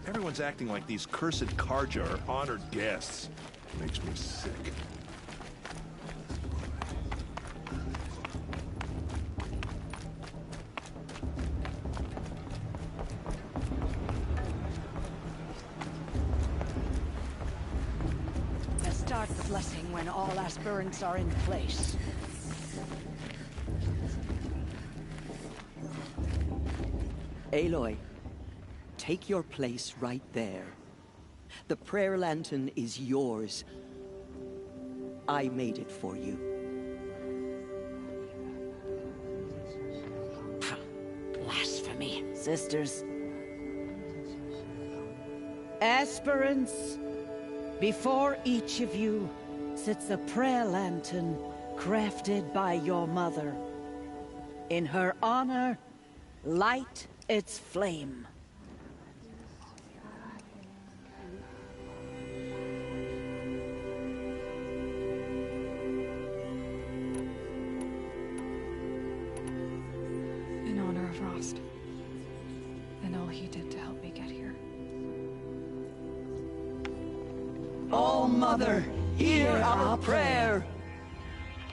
Everyone's acting like these cursed Carja are honored guests. Makes me sick. Let's start the blessing when all aspirants are in place. Aloy, take your place right there. The prayer lantern is yours. I made it for you. Blasphemy, sisters. Aspirants, before each of you sits a prayer lantern crafted by your mother. In her honor, light its flame. In honor of Rost. And all he did to help me get here. Oh, Mother, hear our prayer.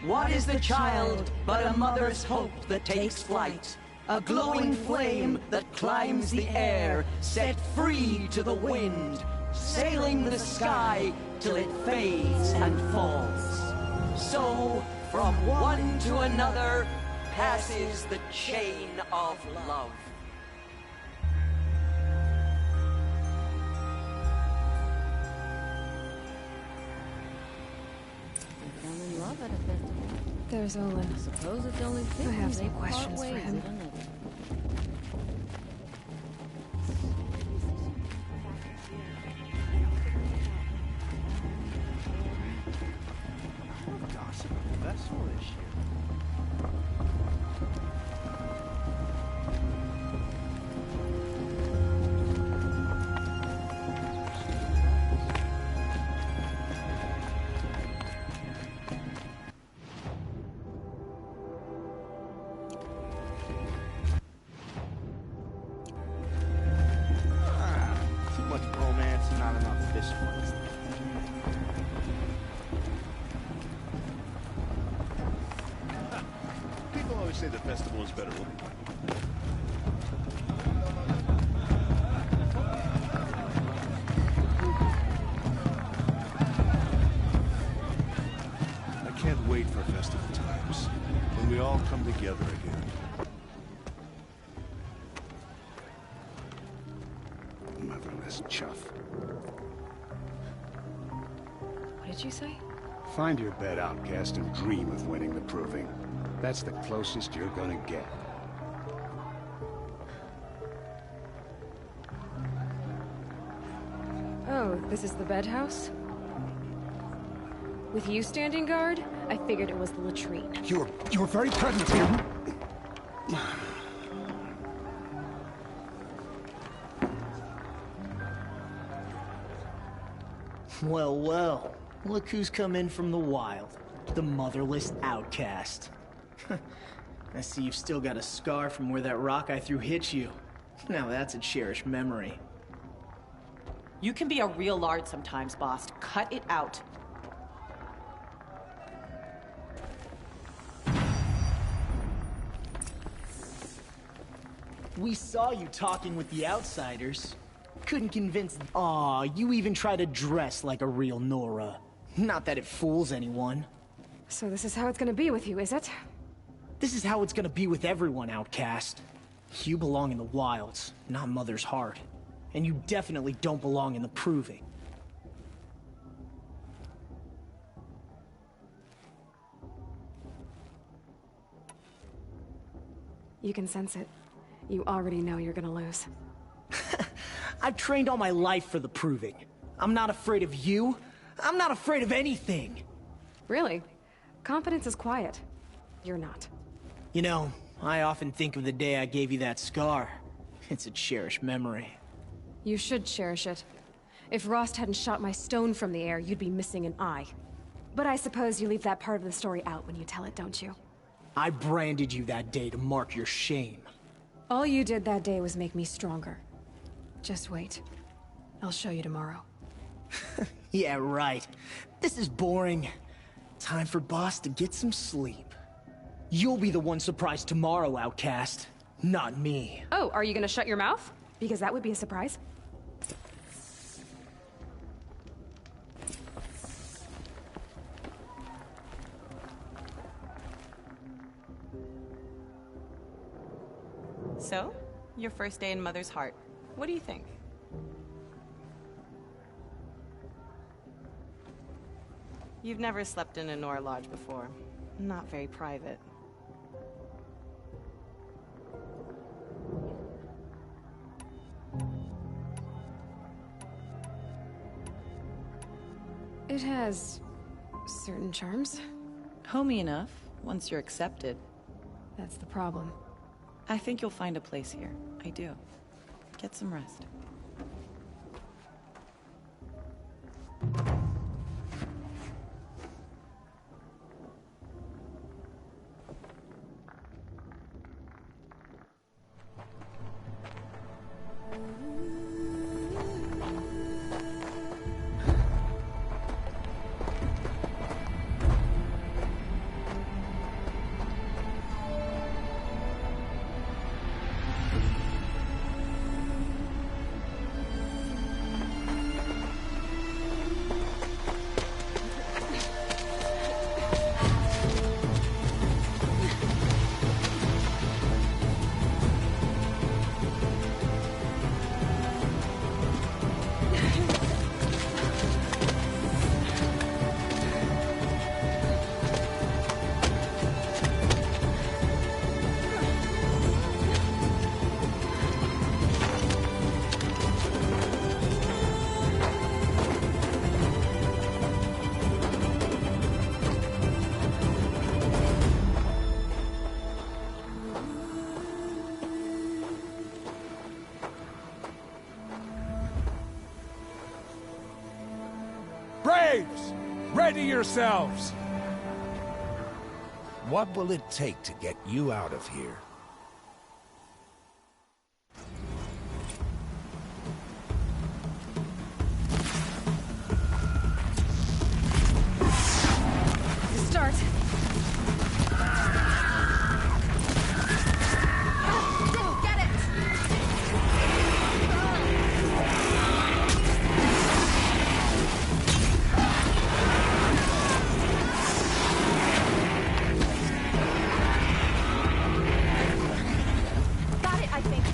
What is the child but a mother's hope that takes flight? A glowing flame that climbs the air, set free to the wind, sailing the sky till it fades and falls. So, from one to another, passes the chain of love. Fell in love at a festival. There's Olin. I suppose it's only I fitting have they some part questions for ways him. at another. Gossip at the festival this year. Too much romance and not enough fish flights. People always say the festival is better looking. I can't wait for festival times, when we all come together again. Motherless chuff. What did you say? Find your bed, outcast, and dream of winning the proving. That's the closest you're gonna get. Oh, this is the bed house? With you standing guard, I figured it was the latrine. You're very pregnant here. Well, well. Look who's come in from the wild. The motherless outcast. I see you've still got a scar from where that rock I threw hit you. Now that's a cherished memory. You can be a real lard sometimes, boss. Cut it out. We saw you talking with the outsiders. Couldn't convince... Aw, you even try to dress like a real Nora. Not that it fools anyone. So this is how it's gonna be with you, is it? This is how it's gonna be with everyone, outcast. You belong in the wilds, not Mother's heart. And you definitely don't belong in the proving. You can sense it. You already know you're gonna lose. I've trained all my life for the proving. I'm not afraid of you. I'm not afraid of anything. Really? Confidence is quiet. you're not. You know, I often think of the day I gave you that scar. It's a cherished memory. You should cherish it. If Rost hadn't shot my stone from the air, you'd be missing an eye. But I suppose you leave that part of the story out when you tell it, don't you? I branded you that day to mark your shame. All you did that day was make me stronger. Just wait. I'll show you tomorrow. Yeah, right. This is boring. Time for Boss to get some sleep. You'll be the one surprised tomorrow, outcast. Not me. Oh, are you gonna shut your mouth? Because that would be a surprise. So, your first day in Mother's Heart. What do you think? You've never slept in a Nora Lodge before. Not very private. It has certain charms. Homey enough, once you're accepted. That's the problem. I think you'll find a place here. I do. Get some rest. Braves! Ready yourselves! What will it take to get you out of here? Start. Get it! Got it, I think.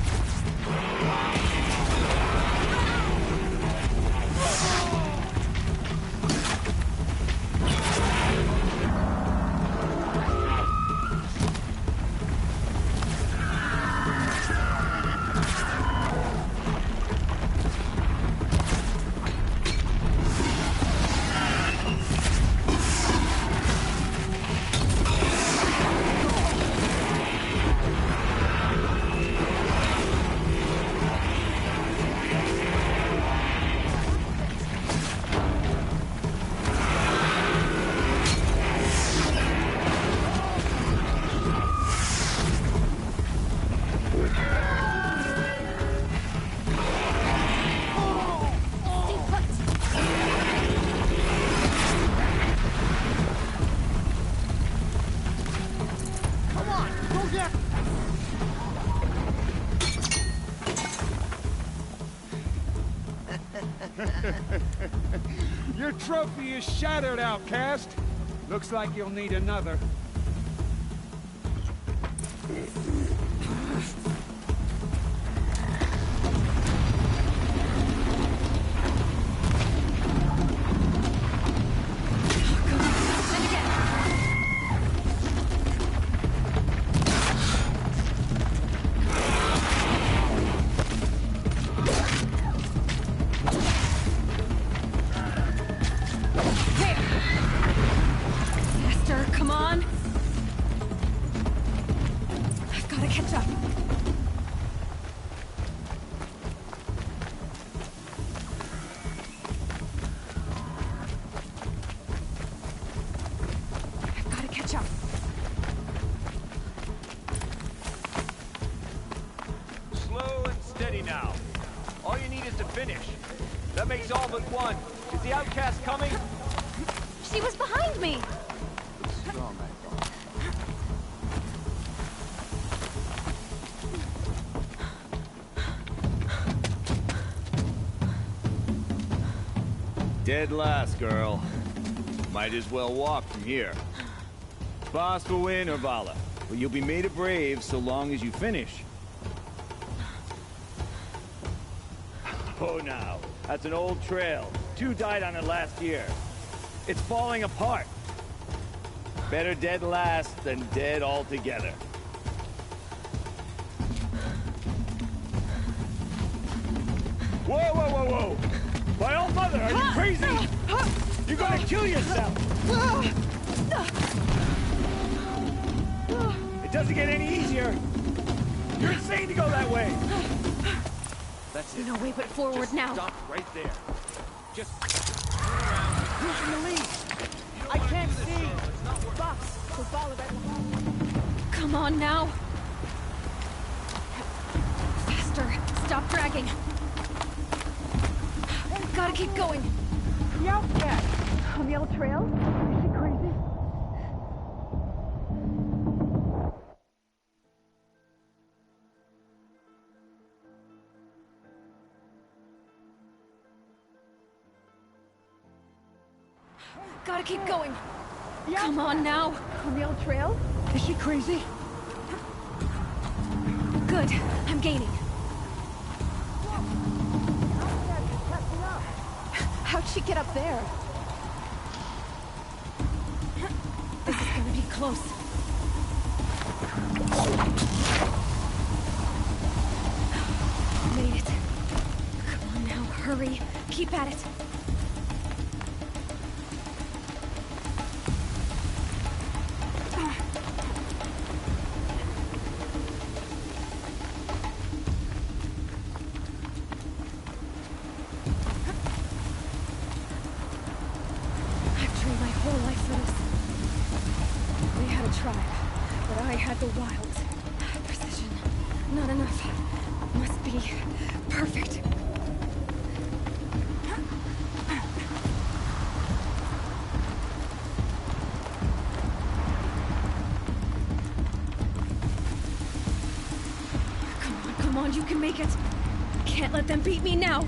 Your trophy is shattered, outcast. Looks like you'll need another. Faster, come on! Gotta catch up. I've gotta catch up. Slow and steady now. All you need is to finish. That makes all but one. Is the outcast coming? She was behind me! Dead last, girl. Might as well walk from here. Boss will win or Vala, but you'll be made a brave so long as you finish. Oh, now. That's an old trail. 2 died on it last year. It's falling apart. Better dead last than dead altogether. Whoa, whoa, whoa, whoa! My old mother, are you crazy? You're gonna kill yourself! It doesn't get any easier! You're insane to go that way! That's it. No way but forward. Just now. Stop right there. Just turn around. Who's in the lead? I can't see. Box. So follow right behind. Come on now. Faster. Stop dragging. Gotta keep going. The outcast on the old trail? Is she crazy? Gotta keep going. Come on now. On the old trail? Is she crazy? Good. I'm gaining. How'd she get up there? This is gonna be close. Made it. Come on now, hurry. Keep at it. The wilds. Precision. Not enough. Must be perfect. Come on, you can make it. Can't let them beat me now.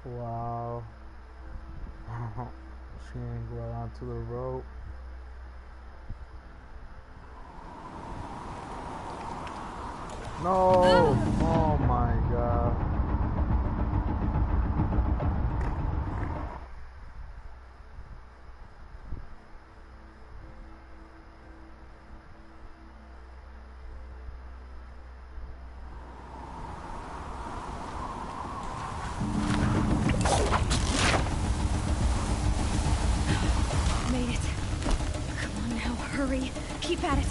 Wow. She ain't go out onto the road. No! Oh my god. Hurry. Keep at it.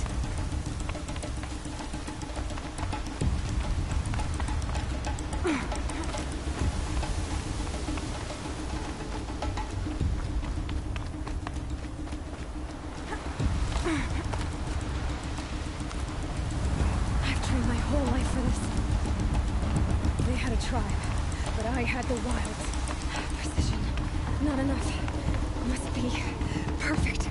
I've trained my whole life for this. They had a tribe, but I had the wilds. Precision. Not enough. Must be perfect.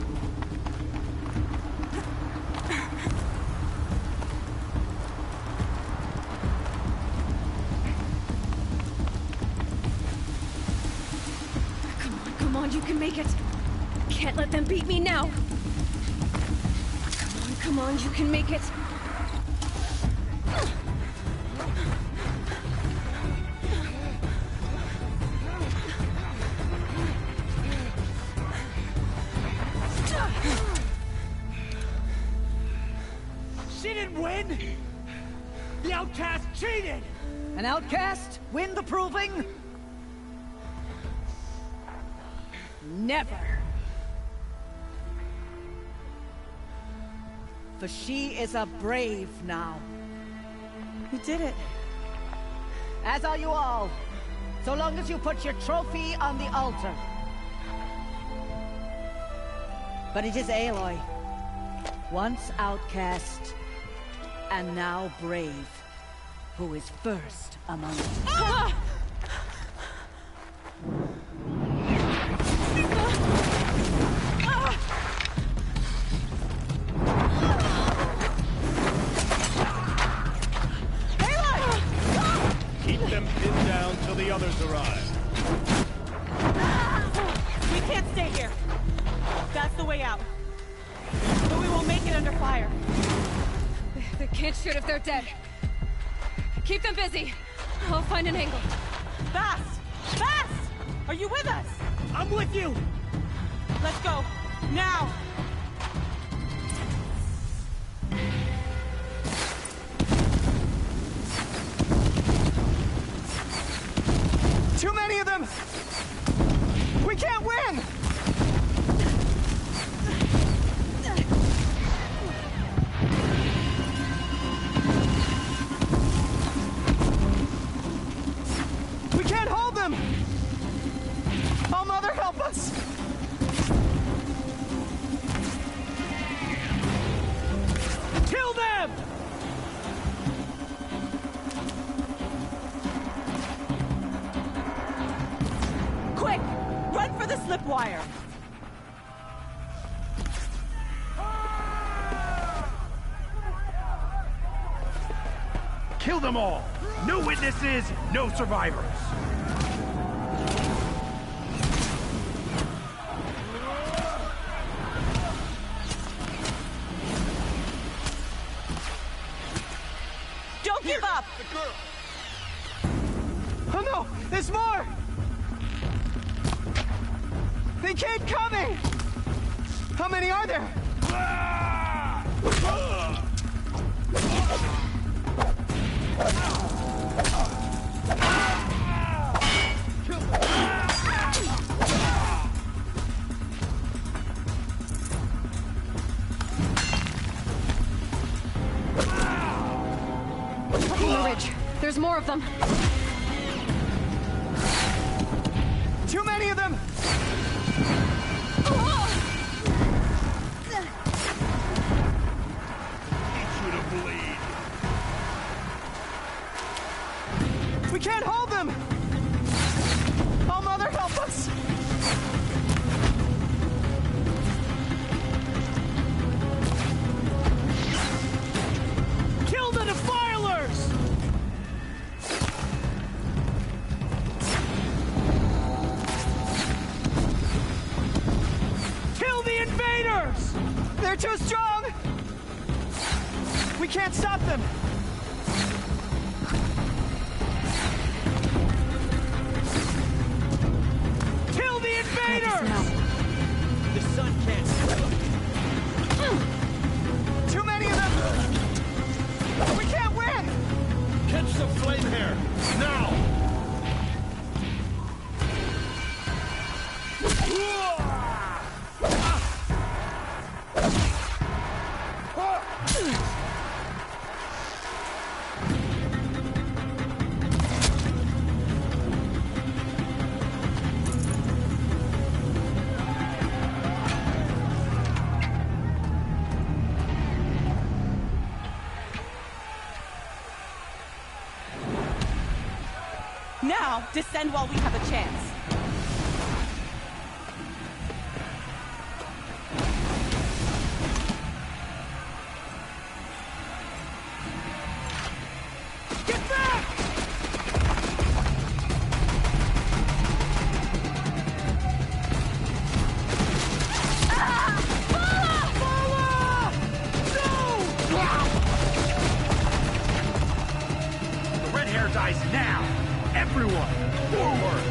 You can make it. Can't let them beat me now. Come on, you can make it. She didn't win! The outcast cheated! An outcast? Win the proving? Never. For she is a brave now. You did it. As are you all. So long as you put your trophy on the altar. But it is Aloy. Once outcast, and now brave, who is first among us. Ah! Keep them pinned down till the others arrive. We can't stay here. That's the way out. But we won't make it under fire. They can't shoot if they're dead. Keep them busy. I'll find an angle. Fast! Fast! Are you with us? I'm with you! Let's go. Now! Too many of them! We can't win! We can't hold them! Oh, Mother, help us! Kill them! Quick! Run for the slip wire! Kill them all! No witnesses, no survivors! Don't give up! The girl! Oh no! There's more! They keep coming! How many are there? Up on the ridge. There's more of them. Too many of them! We can't hold them! Oh, Mother, help us! Kill the defilers! Kill the invaders! They're too strong! We can't stop them! Kill the invaders! The sun can't stop. Too many of them! We can't win! Catch the flame here! Now! Now, descend while we have a chance. Get back! The red hair dies now! Everyone, forward!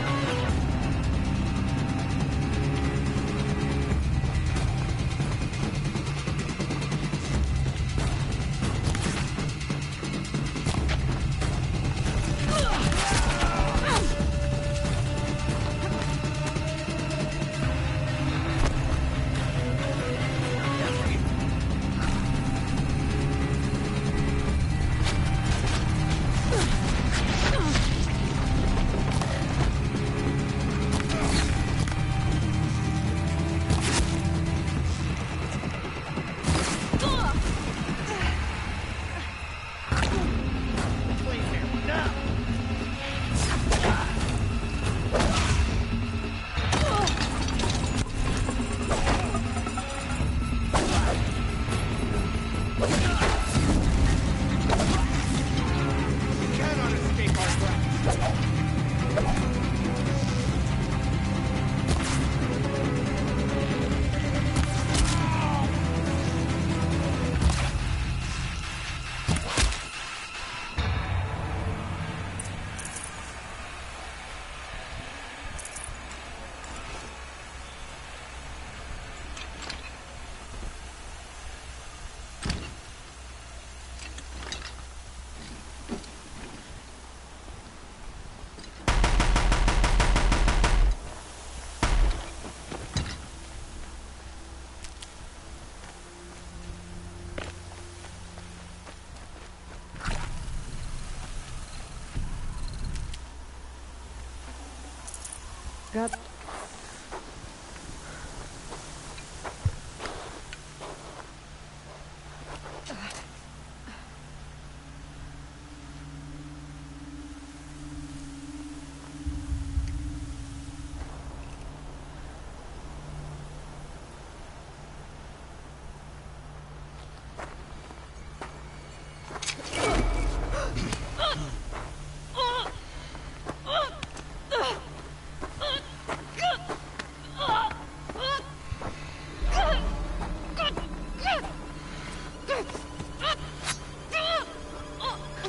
Got...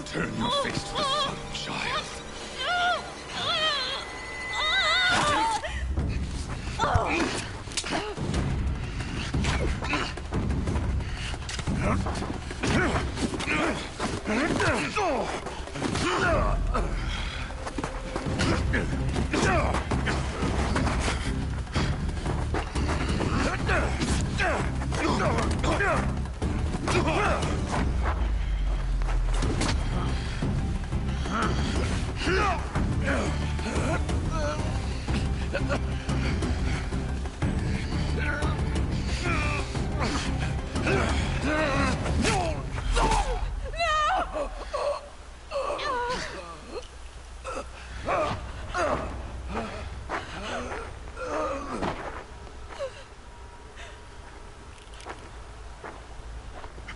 Turn your face to the sun, child.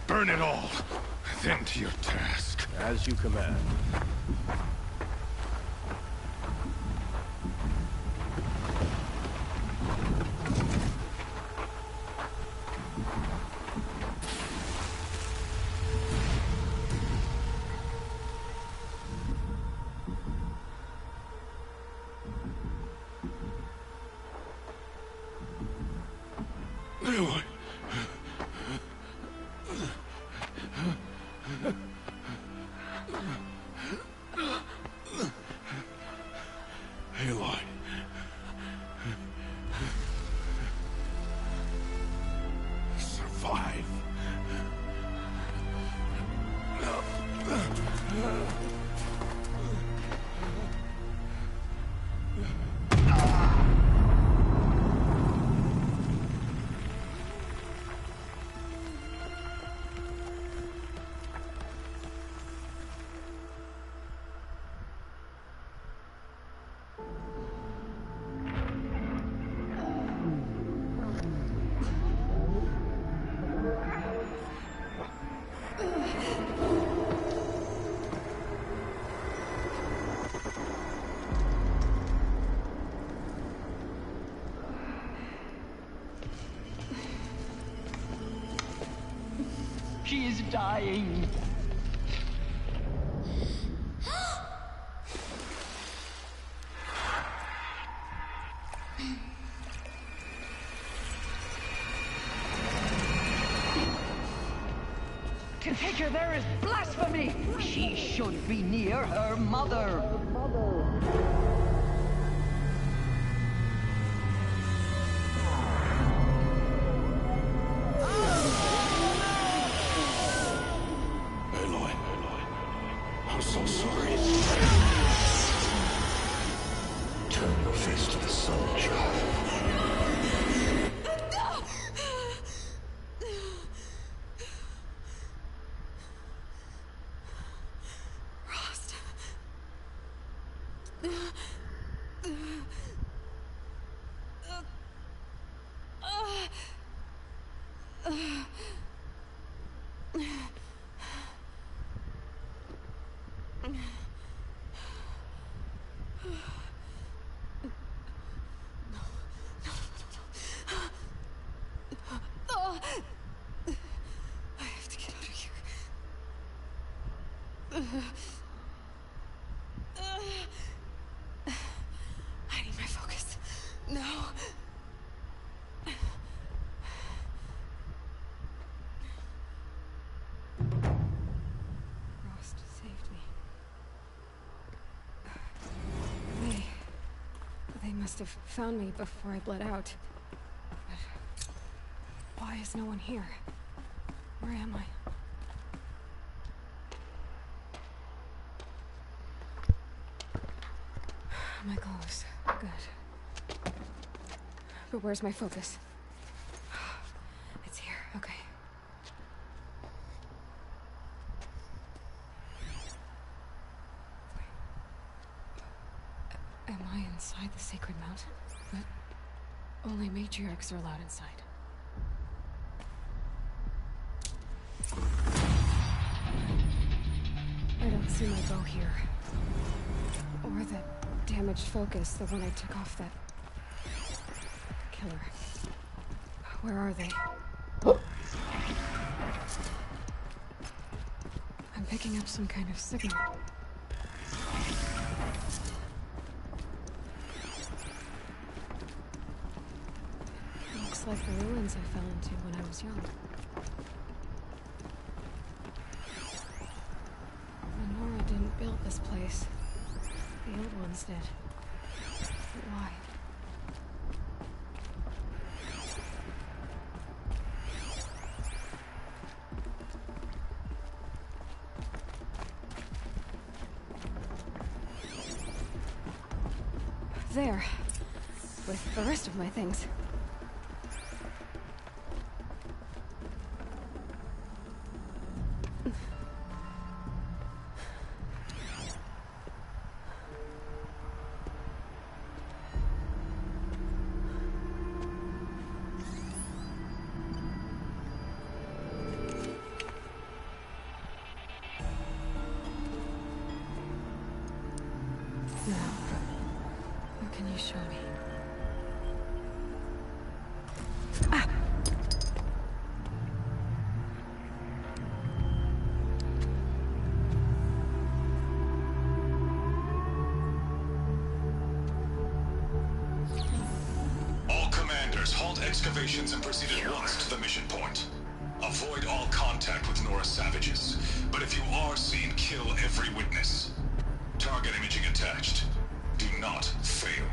Burn it all, then to your task. As you command. Aloy. Aloy. Survive. She is dying. To take her there is blasphemy. She should be near her mother. Aloy. I'm so sorry. Turn your face to the sun, child. I have to get out of here. I need my focus. No. Rost saved me. They must have found me before I bled out. But why is no one here? Where am I? My clothes. Good. But where's my focus? It's here, okay. Am I inside the sacred mountain? But only matriarchs are allowed inside. I don't see my bow here. Or the damaged focus, the one I took off that killer. Where are they? I'm picking up some kind of signal. Looks like the ruins I fell into when I was young. Nora didn't build this place. The old ones did. But why? There. With the rest of my things. Show me. All commanders, halt excavations and proceed at once to the mission point. Avoid all contact with Nora savages, but if you are seen, kill every witness. Target imaging attached. Do not fail.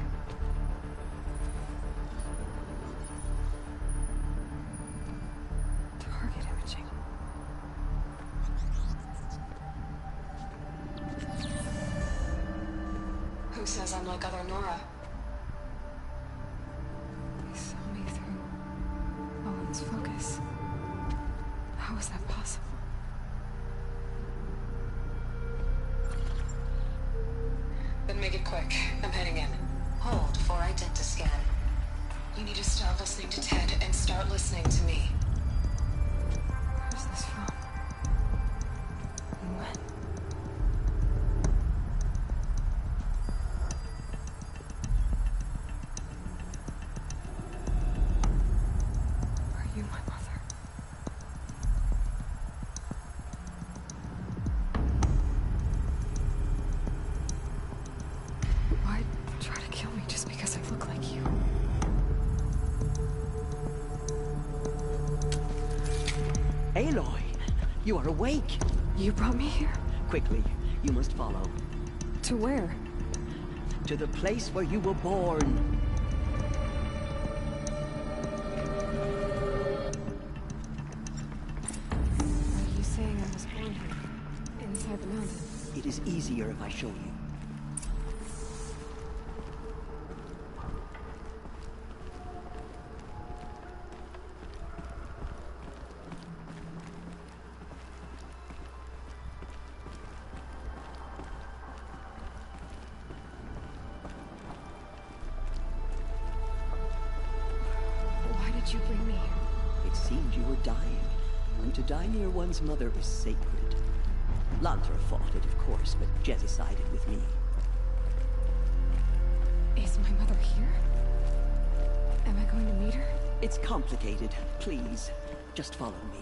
Target imaging. Who says I'm like other Nora? They saw me through Owen's focus. How is that possible? Then make it quick. I'm heading in. Hold for identiscan. You need to stop listening to Ted and start listening to me. Where's this from? And when? Are you my mother? Why try to kill me just because I look like you? Aloy, you are awake. You brought me here? Quickly, you must follow. To where? To the place where you were born. Are you saying I was born here? Inside the mountain? It is easier if I show you. Why did you bring me here? It seemed you were dying, and to die near one's mother is sacred. Lantra fought it, of course, but Jezza sided with me. Is my mother here? Am I going to meet her? It's complicated. Please, just follow me.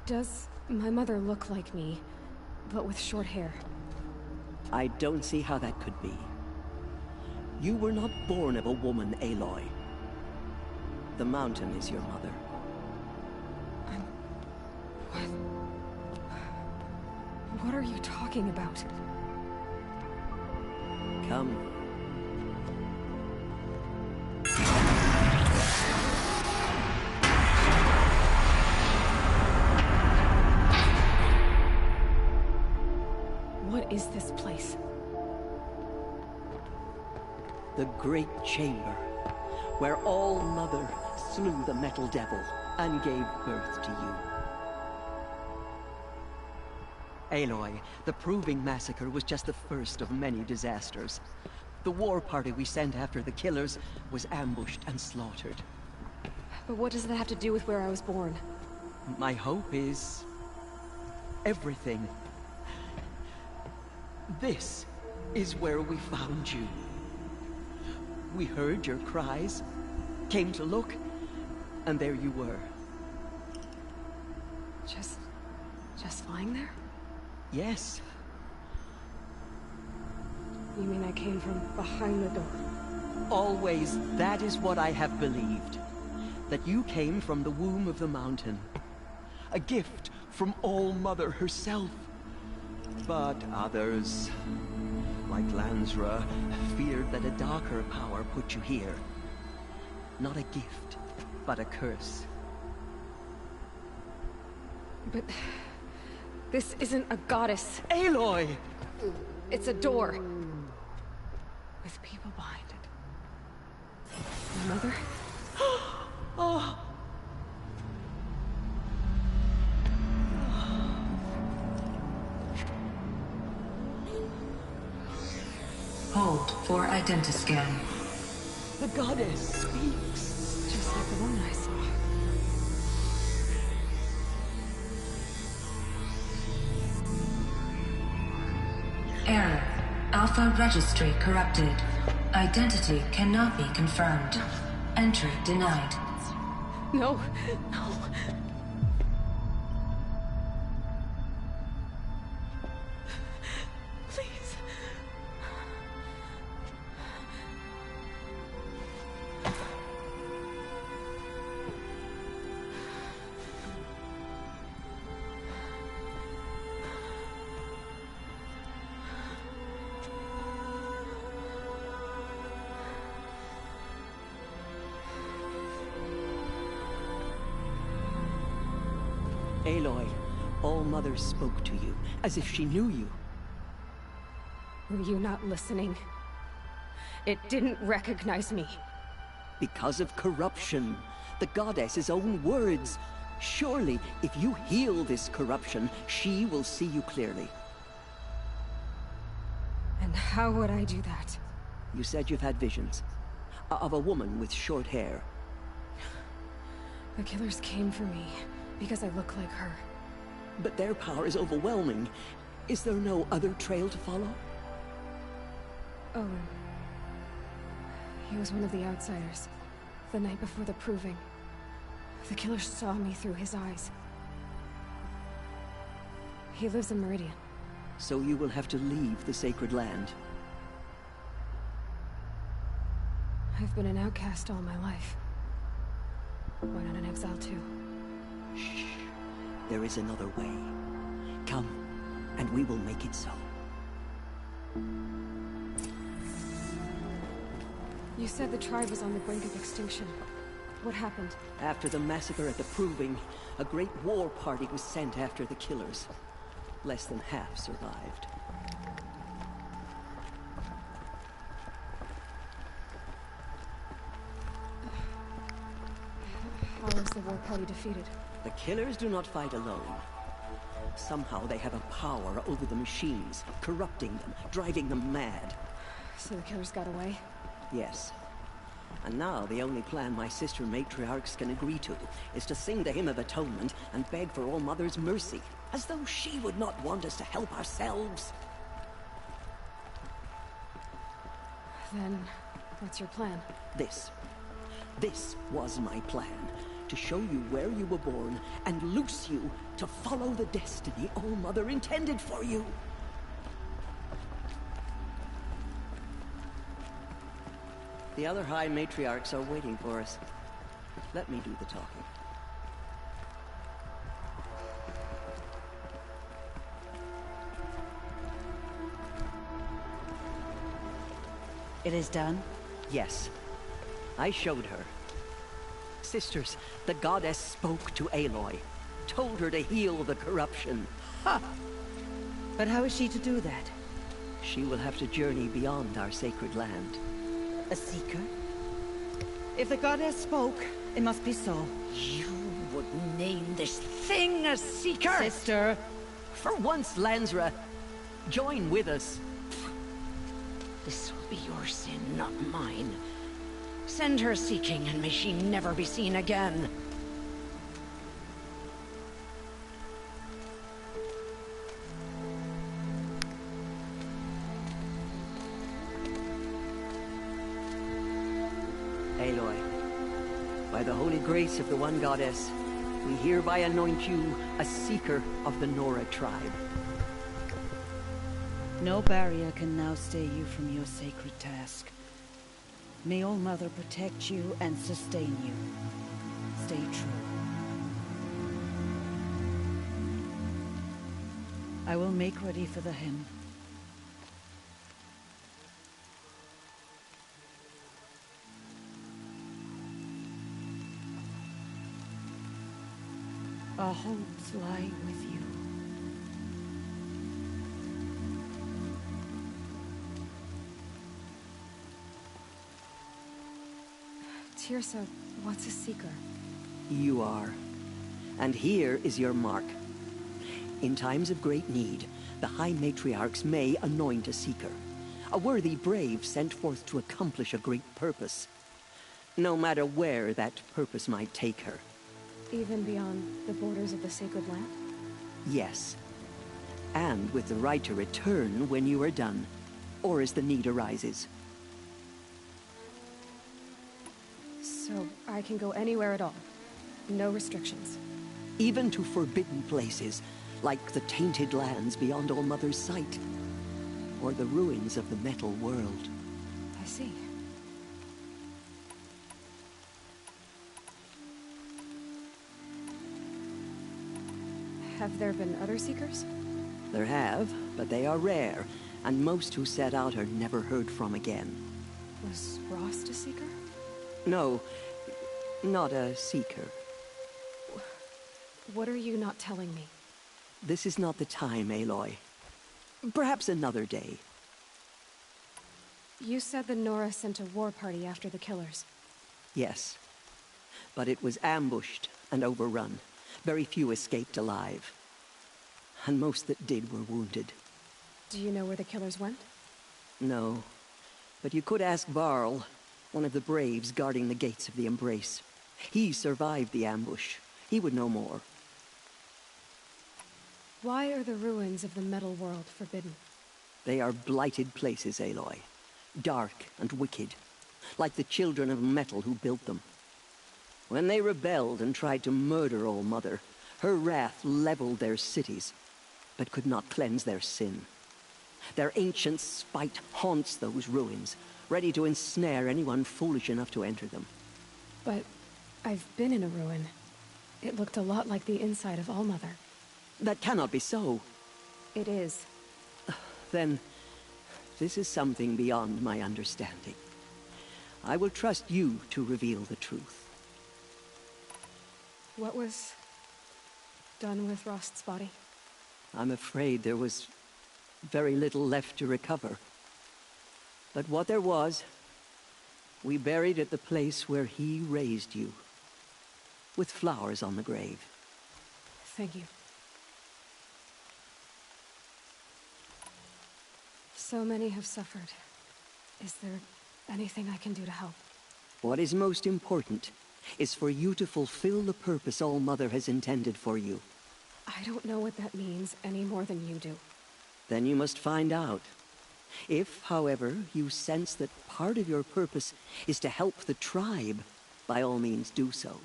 Does my mother look like me, but with short hair? I don't see how that could be. You were not born of a woman, Aloy. The mountain is your mother. What are you talking about? Come. The Great Chamber, where All Mother slew the Metal Devil and gave birth to you. Aloy, the Proving Massacre was just the first of many disasters. The war party we sent after the killers was ambushed and slaughtered. But what does that have to do with where I was born? My hope is... everything. This is where we found you. We heard your cries, came to look, and there you were. Just lying there? Yes. You mean I came from behind the door? Always, that is what I have believed. That you came from the womb of the mountain. A gift from All Mother herself. But others, like Lansra, feared that a darker power put you here. Not a gift, but a curse. But... this isn't a goddess. Aloy! It's a door. With people behind it. My mother? Oh! Hold for identiscan. The goddess speaks. Just like the one I saw. Error. Alpha registry corrupted. Identity cannot be confirmed. Entry denied. No, no. Please. Aloy, All Mother spoke to you, as if she knew you. Were you not listening? It didn't recognize me. Because of corruption. The goddess's own words. Surely, if you heal this corruption, she will see you clearly. And how would I do that? You said you've had visions. Of a woman with short hair. The killers came for me, because I look like her. But their power is overwhelming. Is there no other trail to follow? Owen. He was one of the outsiders. The night before the Proving. The killer saw me through his eyes. He lives in Meridian. So you will have to leave the sacred land. I've been an outcast all my life. Why not an exile too? Shh. There is another way. Come, and we will make it so. You said the tribe was on the brink of extinction. What happened? After the massacre at the Proving, a great war party was sent after the killers. Less than half survived. How was the war party defeated? The killers do not fight alone. Somehow they have a power over the machines, corrupting them, driving them mad. So the killers got away? Yes. And now the only plan my sister matriarchs can agree to is to sing the Hymn of Atonement and beg for All Mother's mercy, as though she would not want us to help ourselves. Then, what's your plan? This was my plan. To show you where you were born and loose you to follow the destiny All Mother intended for you. The other High Matriarchs are waiting for us. Let me do the talking. It is done? Yes. I showed her. Sisters, the goddess spoke to Aloy. Told her to heal the corruption. Ha! But how is she to do that? She will have to journey beyond our sacred land. A seeker? If the goddess spoke, it must be so. You would name this thing a seeker? Sister. For once, Lansra, join with us. This will be your sin, not mine. Send her seeking, and may she never be seen again. Aloy, by the holy grace of the One Goddess, we hereby anoint you a seeker of the Nora tribe. No barrier can now stay you from your sacred task. May All Mother protect you and sustain you. Stay true. I will make ready for the hymn. Our hopes lie with you. Teersa, what's a seeker? You are. And here is your mark. In times of great need, the High Matriarchs may anoint a seeker. A worthy brave sent forth to accomplish a great purpose. No matter where that purpose might take her. Even beyond the borders of the sacred land? Yes. And with the right to return when you are done, or as the need arises. So I can go anywhere at all? No restrictions? Even to forbidden places, like the tainted lands beyond All Mother's sight. Or the ruins of the metal world. I see. Have there been other seekers? There have, but they are rare, and most who set out are never heard from again. Was Rost a seeker? No, not a seeker. What are you not telling me? This is not the time, Aloy. Perhaps another day. You said the Nora sent a war party after the killers. Yes. But it was ambushed and overrun. Very few escaped alive. And most that did were wounded. Do you know where the killers went? No. But you could ask Varl, one of the braves guarding the gates of the Embrace. He survived the ambush. He would know more. Why are the ruins of the metal world forbidden? They are blighted places, Aloy. Dark and wicked. Like the children of metal who built them. When they rebelled and tried to murder All Mother, her wrath leveled their cities, but could not cleanse their sin. Their ancient spite haunts those ruins, ready to ensnare anyone foolish enough to enter them. But I've been in a ruin. It looked a lot like the inside of All Mother. That cannot be so. It is. Then, this is something beyond my understanding. I will trust you to reveal the truth. What was done with Rost's body? I'm afraid there was very little left to recover. But what there was, we buried at the place where he raised you. With flowers on the grave. Thank you. So many have suffered. Is there anything I can do to help? What is most important is for you to fulfill the purpose All Mother has intended for you. I don't know what that means any more than you do. Then you must find out. If, however, you sense that part of your purpose is to help the tribe, by all means do so.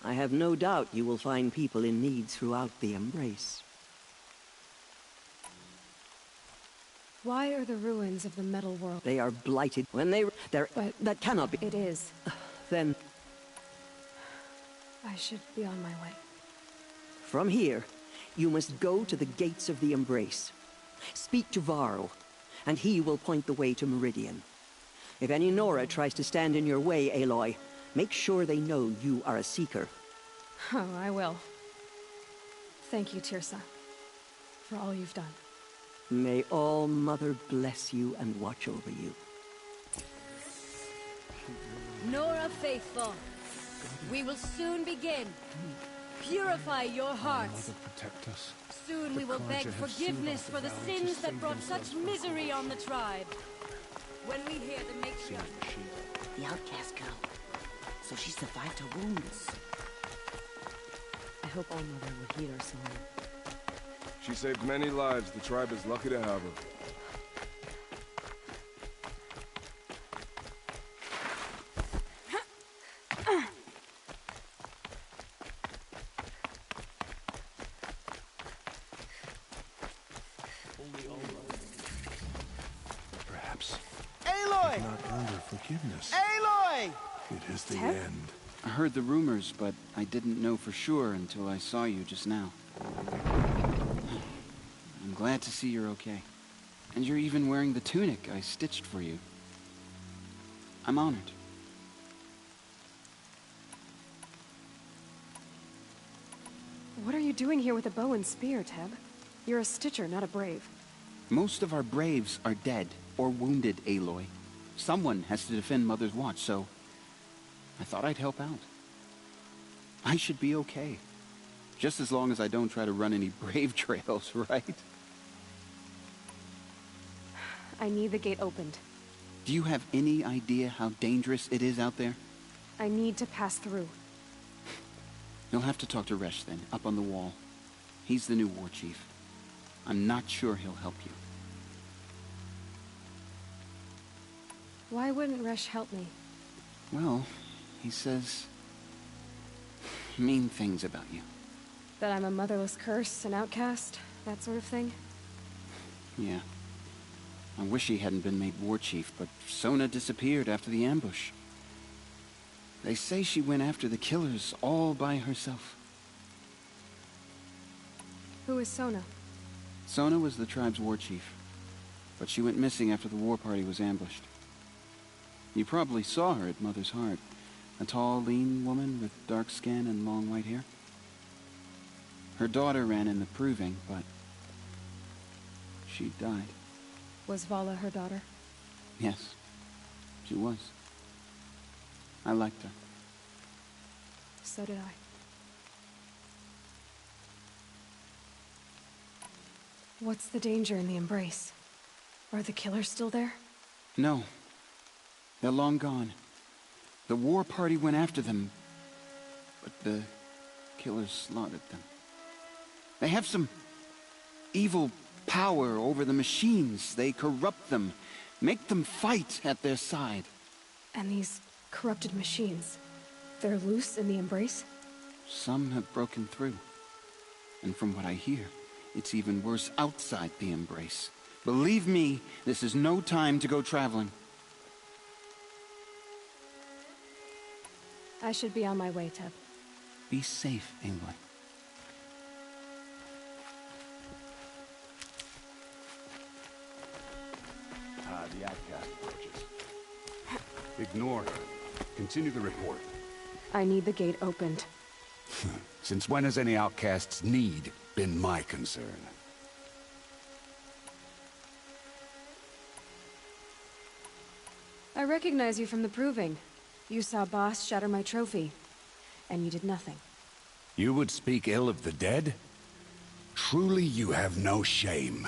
I have no doubt you will find people in need throughout the Embrace. Why are the ruins of the metal world? They are blighted. When that cannot be. It is. Then I should be on my way. From here, you must go to the gates of the Embrace. Speak to Varl, and he will point the way to Meridian. If any Nora tries to stand in your way, Aloy, make sure they know you are a seeker. Oh, I will. Thank you, Teersa, for all you've done. May All Mother bless you and watch over you. Nora faithful, we will soon begin. Purify your hearts. Protect us. Soon we will beg forgiveness for the sins that brought such misery on the tribe. When we hear the matriarch... The outcast girl. So she survived her wounds. I hope All Mother will heal her soon. She saved many lives. The tribe is lucky to have her. Perhaps. Aloy! Not earned her forgiveness. Aloy! It is the Teb? end. I heard the rumors, but I didn't know for sure until I saw you just now. I'm glad to see you're okay. And you're even wearing the tunic I stitched for you. I'm honored. What are you doing here with a bow and spear, Teb? You're a Stitcher, not a Brave. Most of our Braves are dead or wounded, Aloy. Someone has to defend Mother's Watch, so I thought I'd help out. I should be okay. Just as long as I don't try to run any Brave trails, right? I need the gate opened. Do you have any idea how dangerous it is out there? I need to pass through. You'll have to talk to Resh then, up on the wall. He's the new war chief. I'm not sure he'll help you. Why wouldn't Resh help me? Well, he says mean things about you. That I'm a motherless curse, an outcast, that sort of thing? Yeah. I wish he hadn't been made war chief, but Sona disappeared after the ambush. They say she went after the killers all by herself. Who is Sona? Sona was the tribe's war chief, but she went missing after the war party was ambushed. You probably saw her at Mother's Heart. A tall, lean woman with dark skin and long white hair. Her daughter ran in the proving, but she died. Was Vala her daughter? Yes, she was. I liked her. So did I. What's the danger in the Embrace? Are the killers still there? No. They're long gone. The war party went after them, but the killers slaughtered them. They have some evil power over the machines. They corrupt them, make them fight at their side. And these corrupted machines, they're loose in the Embrace? Some have broken through. And from what I hear, it's even worse outside the Embrace. Believe me, this is no time to go traveling. I should be on my way, Teb. Be safe, Aloy. The outcast approaches. Ignore her. Continue the report. I need the gate opened. Since when has any outcast's need been my concern? I recognize you from the proving. You saw Boss shatter my trophy, and you did nothing. You would speak ill of the dead? Truly you have no shame.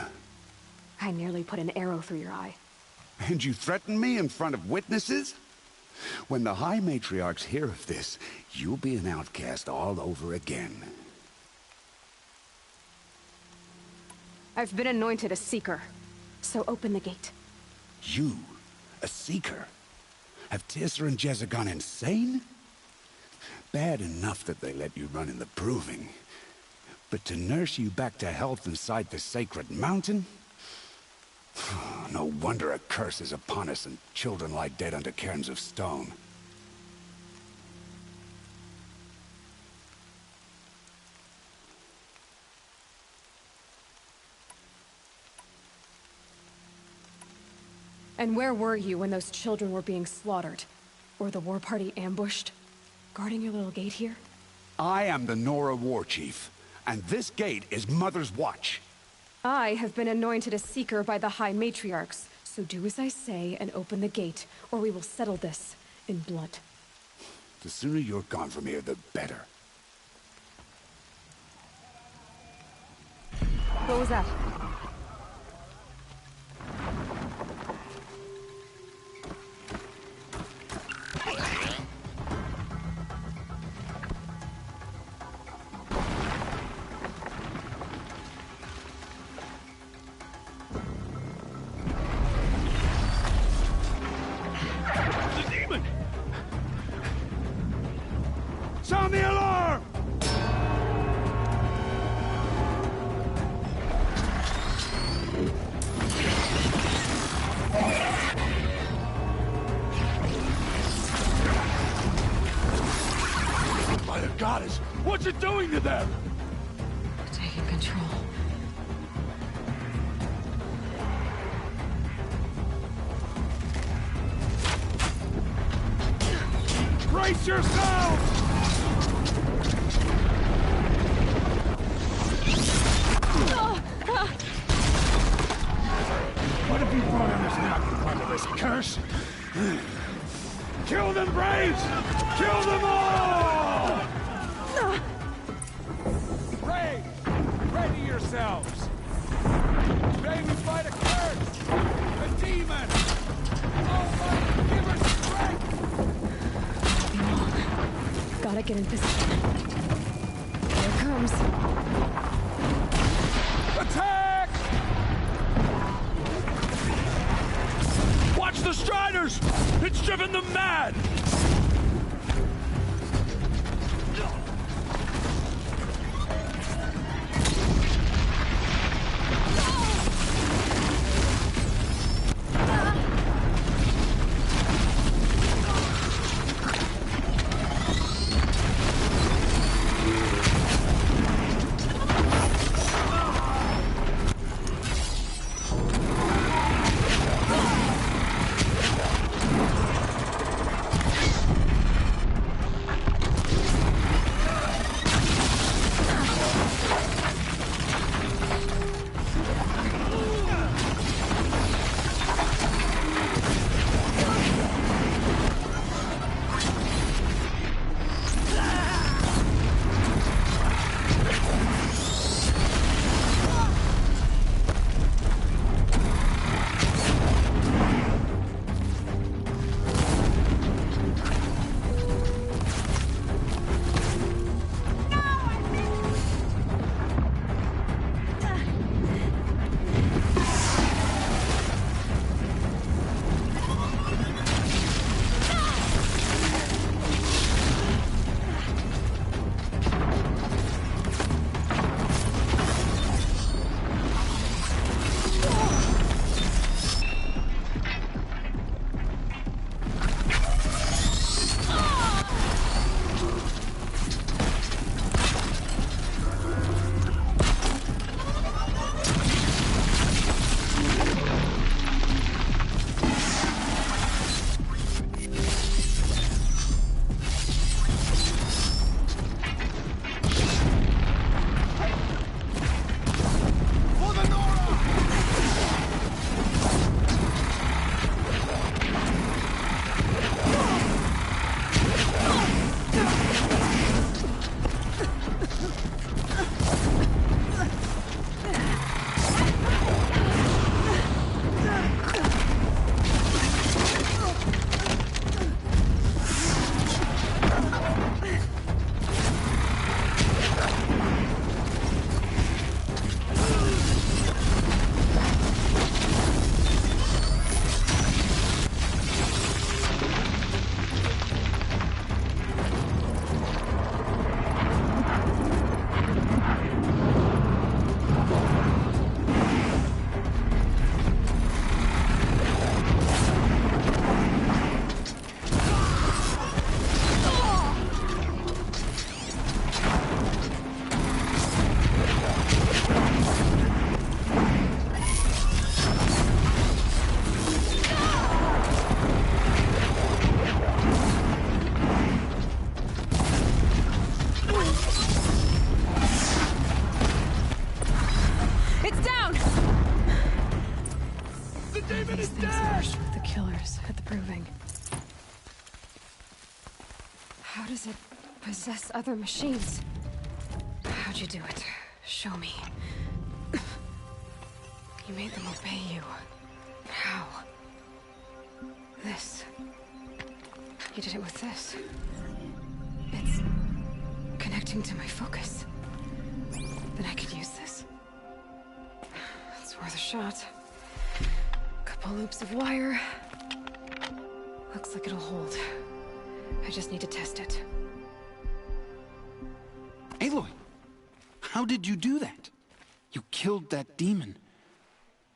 I nearly put an arrow through your eye. And you threaten me in front of witnesses? When the High Matriarchs hear of this, you'll be an outcast all over again. I've been anointed a Seeker, so open the gate. You? A Seeker? Have Teersa and Jezza gone insane? Bad enough that they let you run in the proving. But to nurse you back to health inside the sacred mountain? No wonder a curse is upon us and children lie dead under cairns of stone. And where were you when those children were being slaughtered? Or the war party ambushed? Guarding your little gate here? I am the Nora War Chief, and this gate is Mother's Watch. I have been anointed a Seeker by the High Matriarchs, so do as I say and open the gate, or we will settle this in blood. The sooner you're gone from here, the better. What was that? Sound the alarm! By the goddess, what's it doing to them? Taking control. Brace yourselves! What have you brought on us now, you motherless curse? Kill them, Braves! Kill them all! Braves, ready yourselves! May we fight a curse! A demon! Almighty, give us strength! Gotta get in position. Here it comes. Attack! Watch the Striders! It's driven them mad! How does it possess other machines? How'd you do it? Show me. You made them obey you. How? This. You did it with this. It's connecting to my focus. Then I could use this. It's worth a shot. Couple loops of wire. Looks like it'll hold. I just need to test it. Aloy! How did you do that? You killed that demon.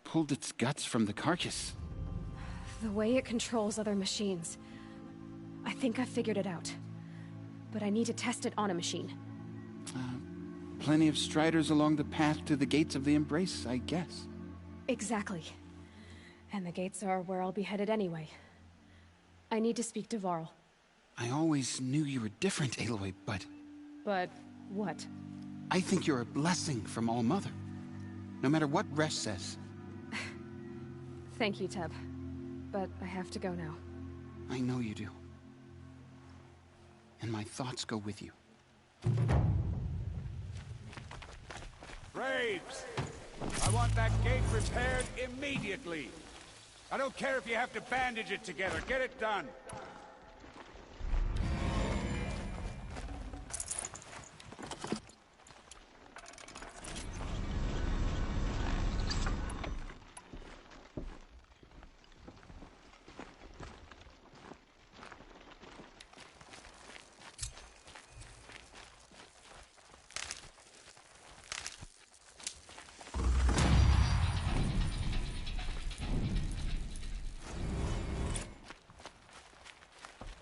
Pulled its guts from the carcass. The way it controls other machines. I think I figured it out. But I need to test it on a machine. Plenty of striders along the path to the gates of the Embrace, I guess. Exactly. And the gates are where I'll be headed anyway. I need to speak to Varl. I always knew you were different, Aloy, but... But what? I think you're a blessing from All-Mother. No matter what Resh says. Thank you, Teb. But I have to go now. I know you do. And my thoughts go with you. Braves! I want that gate repaired immediately. I don't care if you have to bandage it together. Get it done.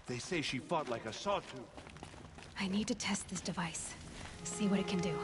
They say she fought like a sawtooth. I need to test this device. See what it can do.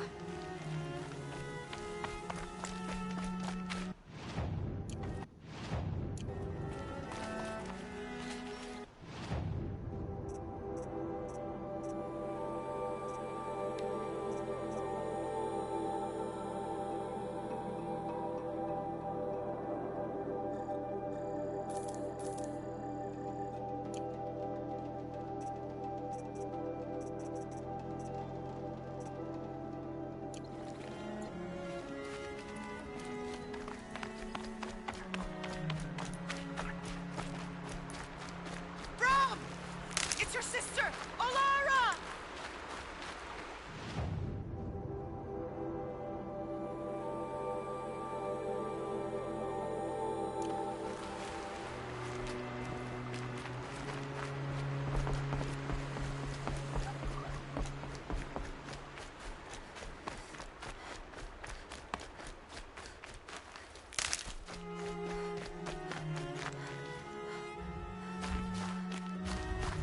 Your sister, Olara!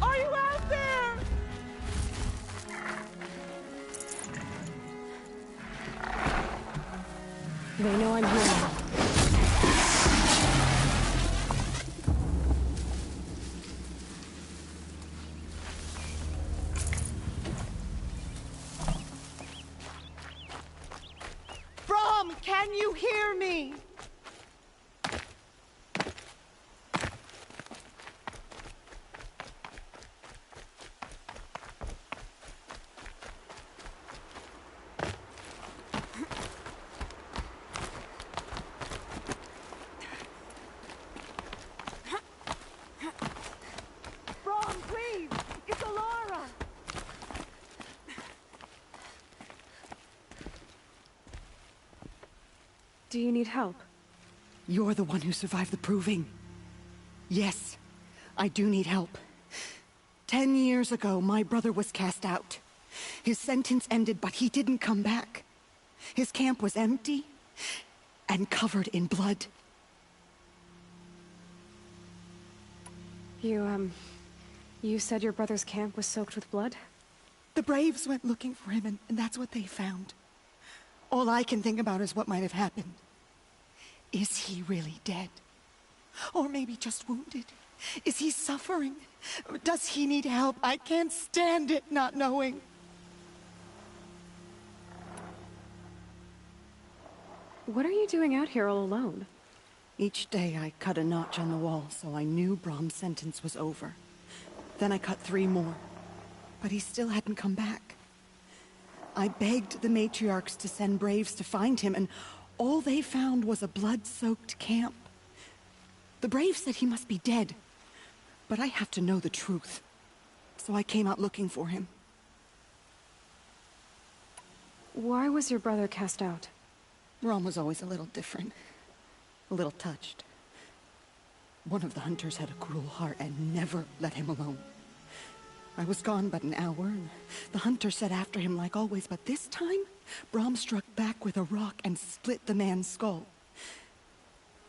Are you out there? They know I'm here now. Brom, can you hear me? Brom, please! It's Olara! Do you need help? You're the one who survived the proving. Yes, I do need help. 10 years ago, my brother was cast out. His sentence ended, but he didn't come back. His camp was empty and covered in blood. You said your brother's camp was soaked with blood? The Braves went looking for him, and that's what they found. All I can think about is what might have happened. Is he really dead? Or maybe just wounded? Is he suffering? Does he need help? I can't stand it not knowing. What are you doing out here all alone? Each day I cut a notch on the wall so I knew Brom's sentence was over. Then I cut 3 more. but he still hadn't come back. I begged the matriarchs to send Braves to find him, and all they found was a blood-soaked camp. The Braves said he must be dead, but I have to know the truth. So I came out looking for him. Why was your brother cast out? Rom was always a little different. A little touched. One of the hunters had a cruel heart and never let him alone. I was gone but an hour, and the hunter set after him like always, but this time, Brom struck back with a rock and split the man's skull.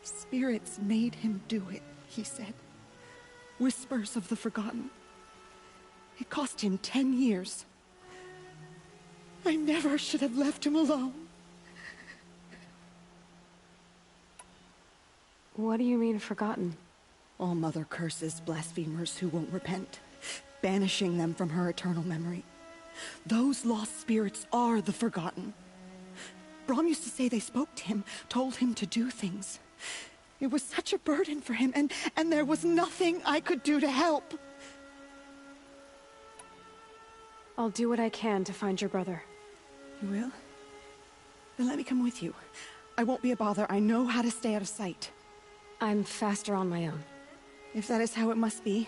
Spirits made him do it, he said. Whispers of the forgotten. It cost him 10 years. I never should have left him alone. What do you mean, forgotten? All Mother curses blasphemers who won't repent, banishing them from her eternal memory. Those lost spirits are the forgotten. Brom used to say they spoke to him, told him to do things. It was such a burden for him, and there was nothing I could do to help. I'll do what I can to find your brother. You will? Then let me come with you. I won't be a bother. I know how to stay out of sight. I'm faster on my own. If that is how it must be,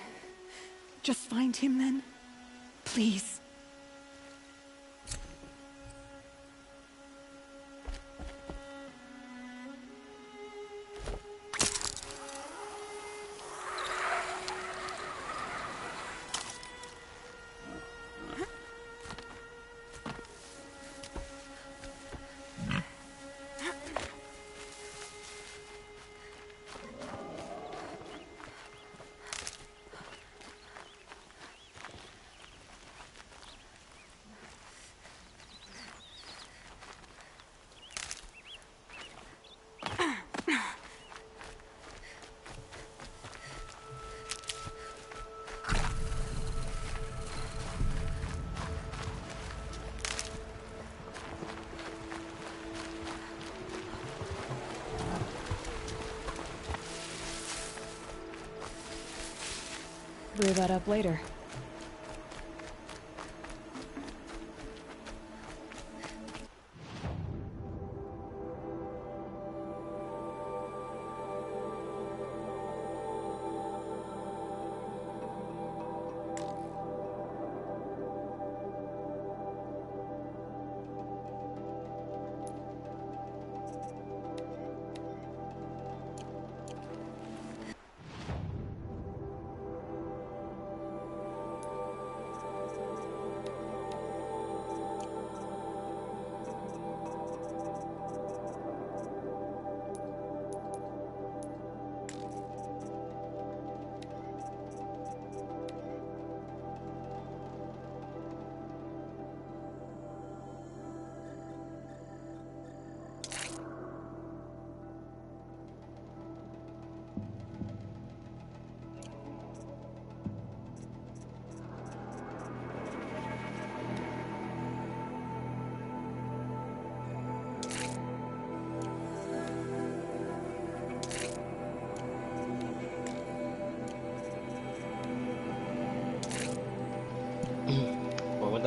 just find him then. Please. Brew that up later.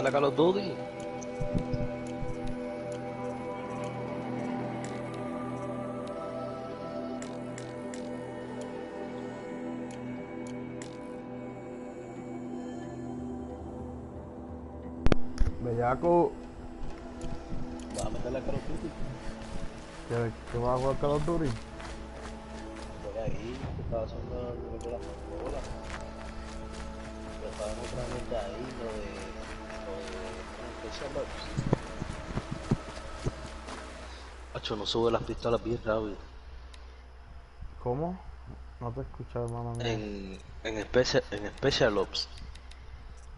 de la Call of Duty. Bellaco. ¿Vas a meter la Call of Duty? ¿Qué vas a jugar Call of Duty? Por ahí, que estaba haciendo el nivel de la consola. Pero estaba en otra mierda ahí, lo de Special Ops. Hacho, no sube las pistolas bien rápido. ¿Cómo? No te escuché, hermano. En Special Ops.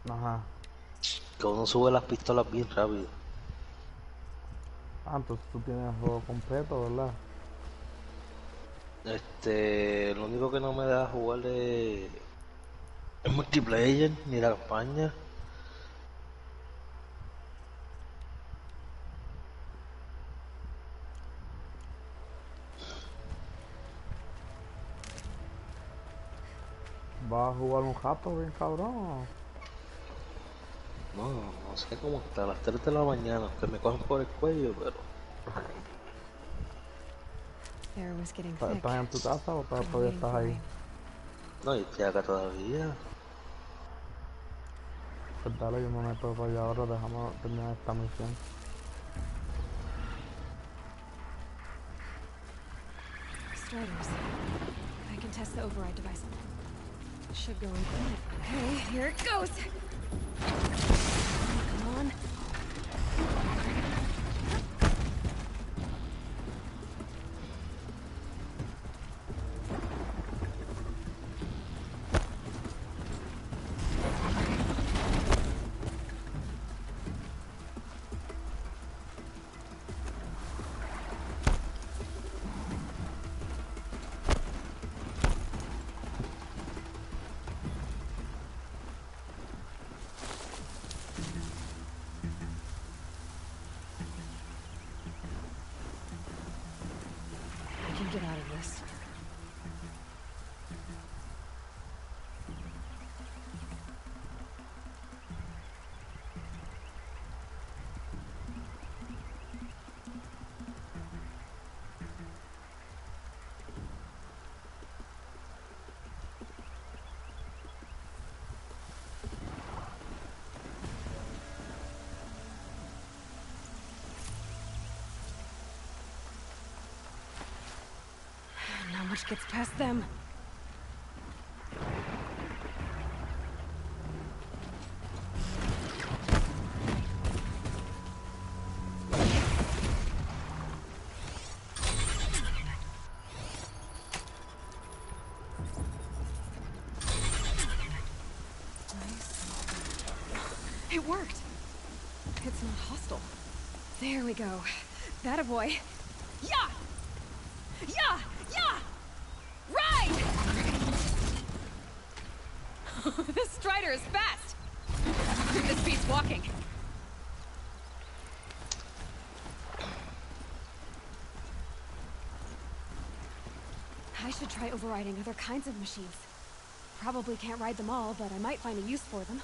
Ajá. Que uno sube las pistolas bien rápido. Ah, entonces tú tienes el juego completo, ¿verdad? Lo único que no me da jugar es el multiplayer ni la campaña. ¿Vas a jugar un rato bien cabrón o? No sé cómo hasta las 3 de la mañana, que me cogen por el cuello, pero... The air was getting thick. ¿Estás en tu casa o todavía estás ahí? No, yo estoy acá todavía. Pues dale, yo me meto para allá ahora, dejamos terminar esta misión. Striders. I can test the override device. It should go in. Okay, here it goes. Come on. Get out of this. Not much gets past them. It worked. It's not hostile. There we go. That a boy. Yeah! Yeah! Yeah! Ride! This Strider is fast! This beats walking. I should try overriding other kinds of machines. Probably can't ride them all, but I might find a use for them.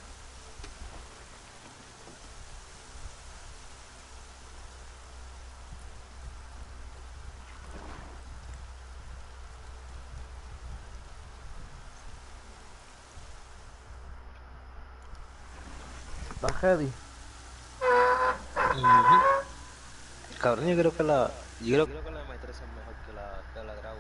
¿Estás ready? Cabrón, yo creo que la M3 es mejor que la grabo.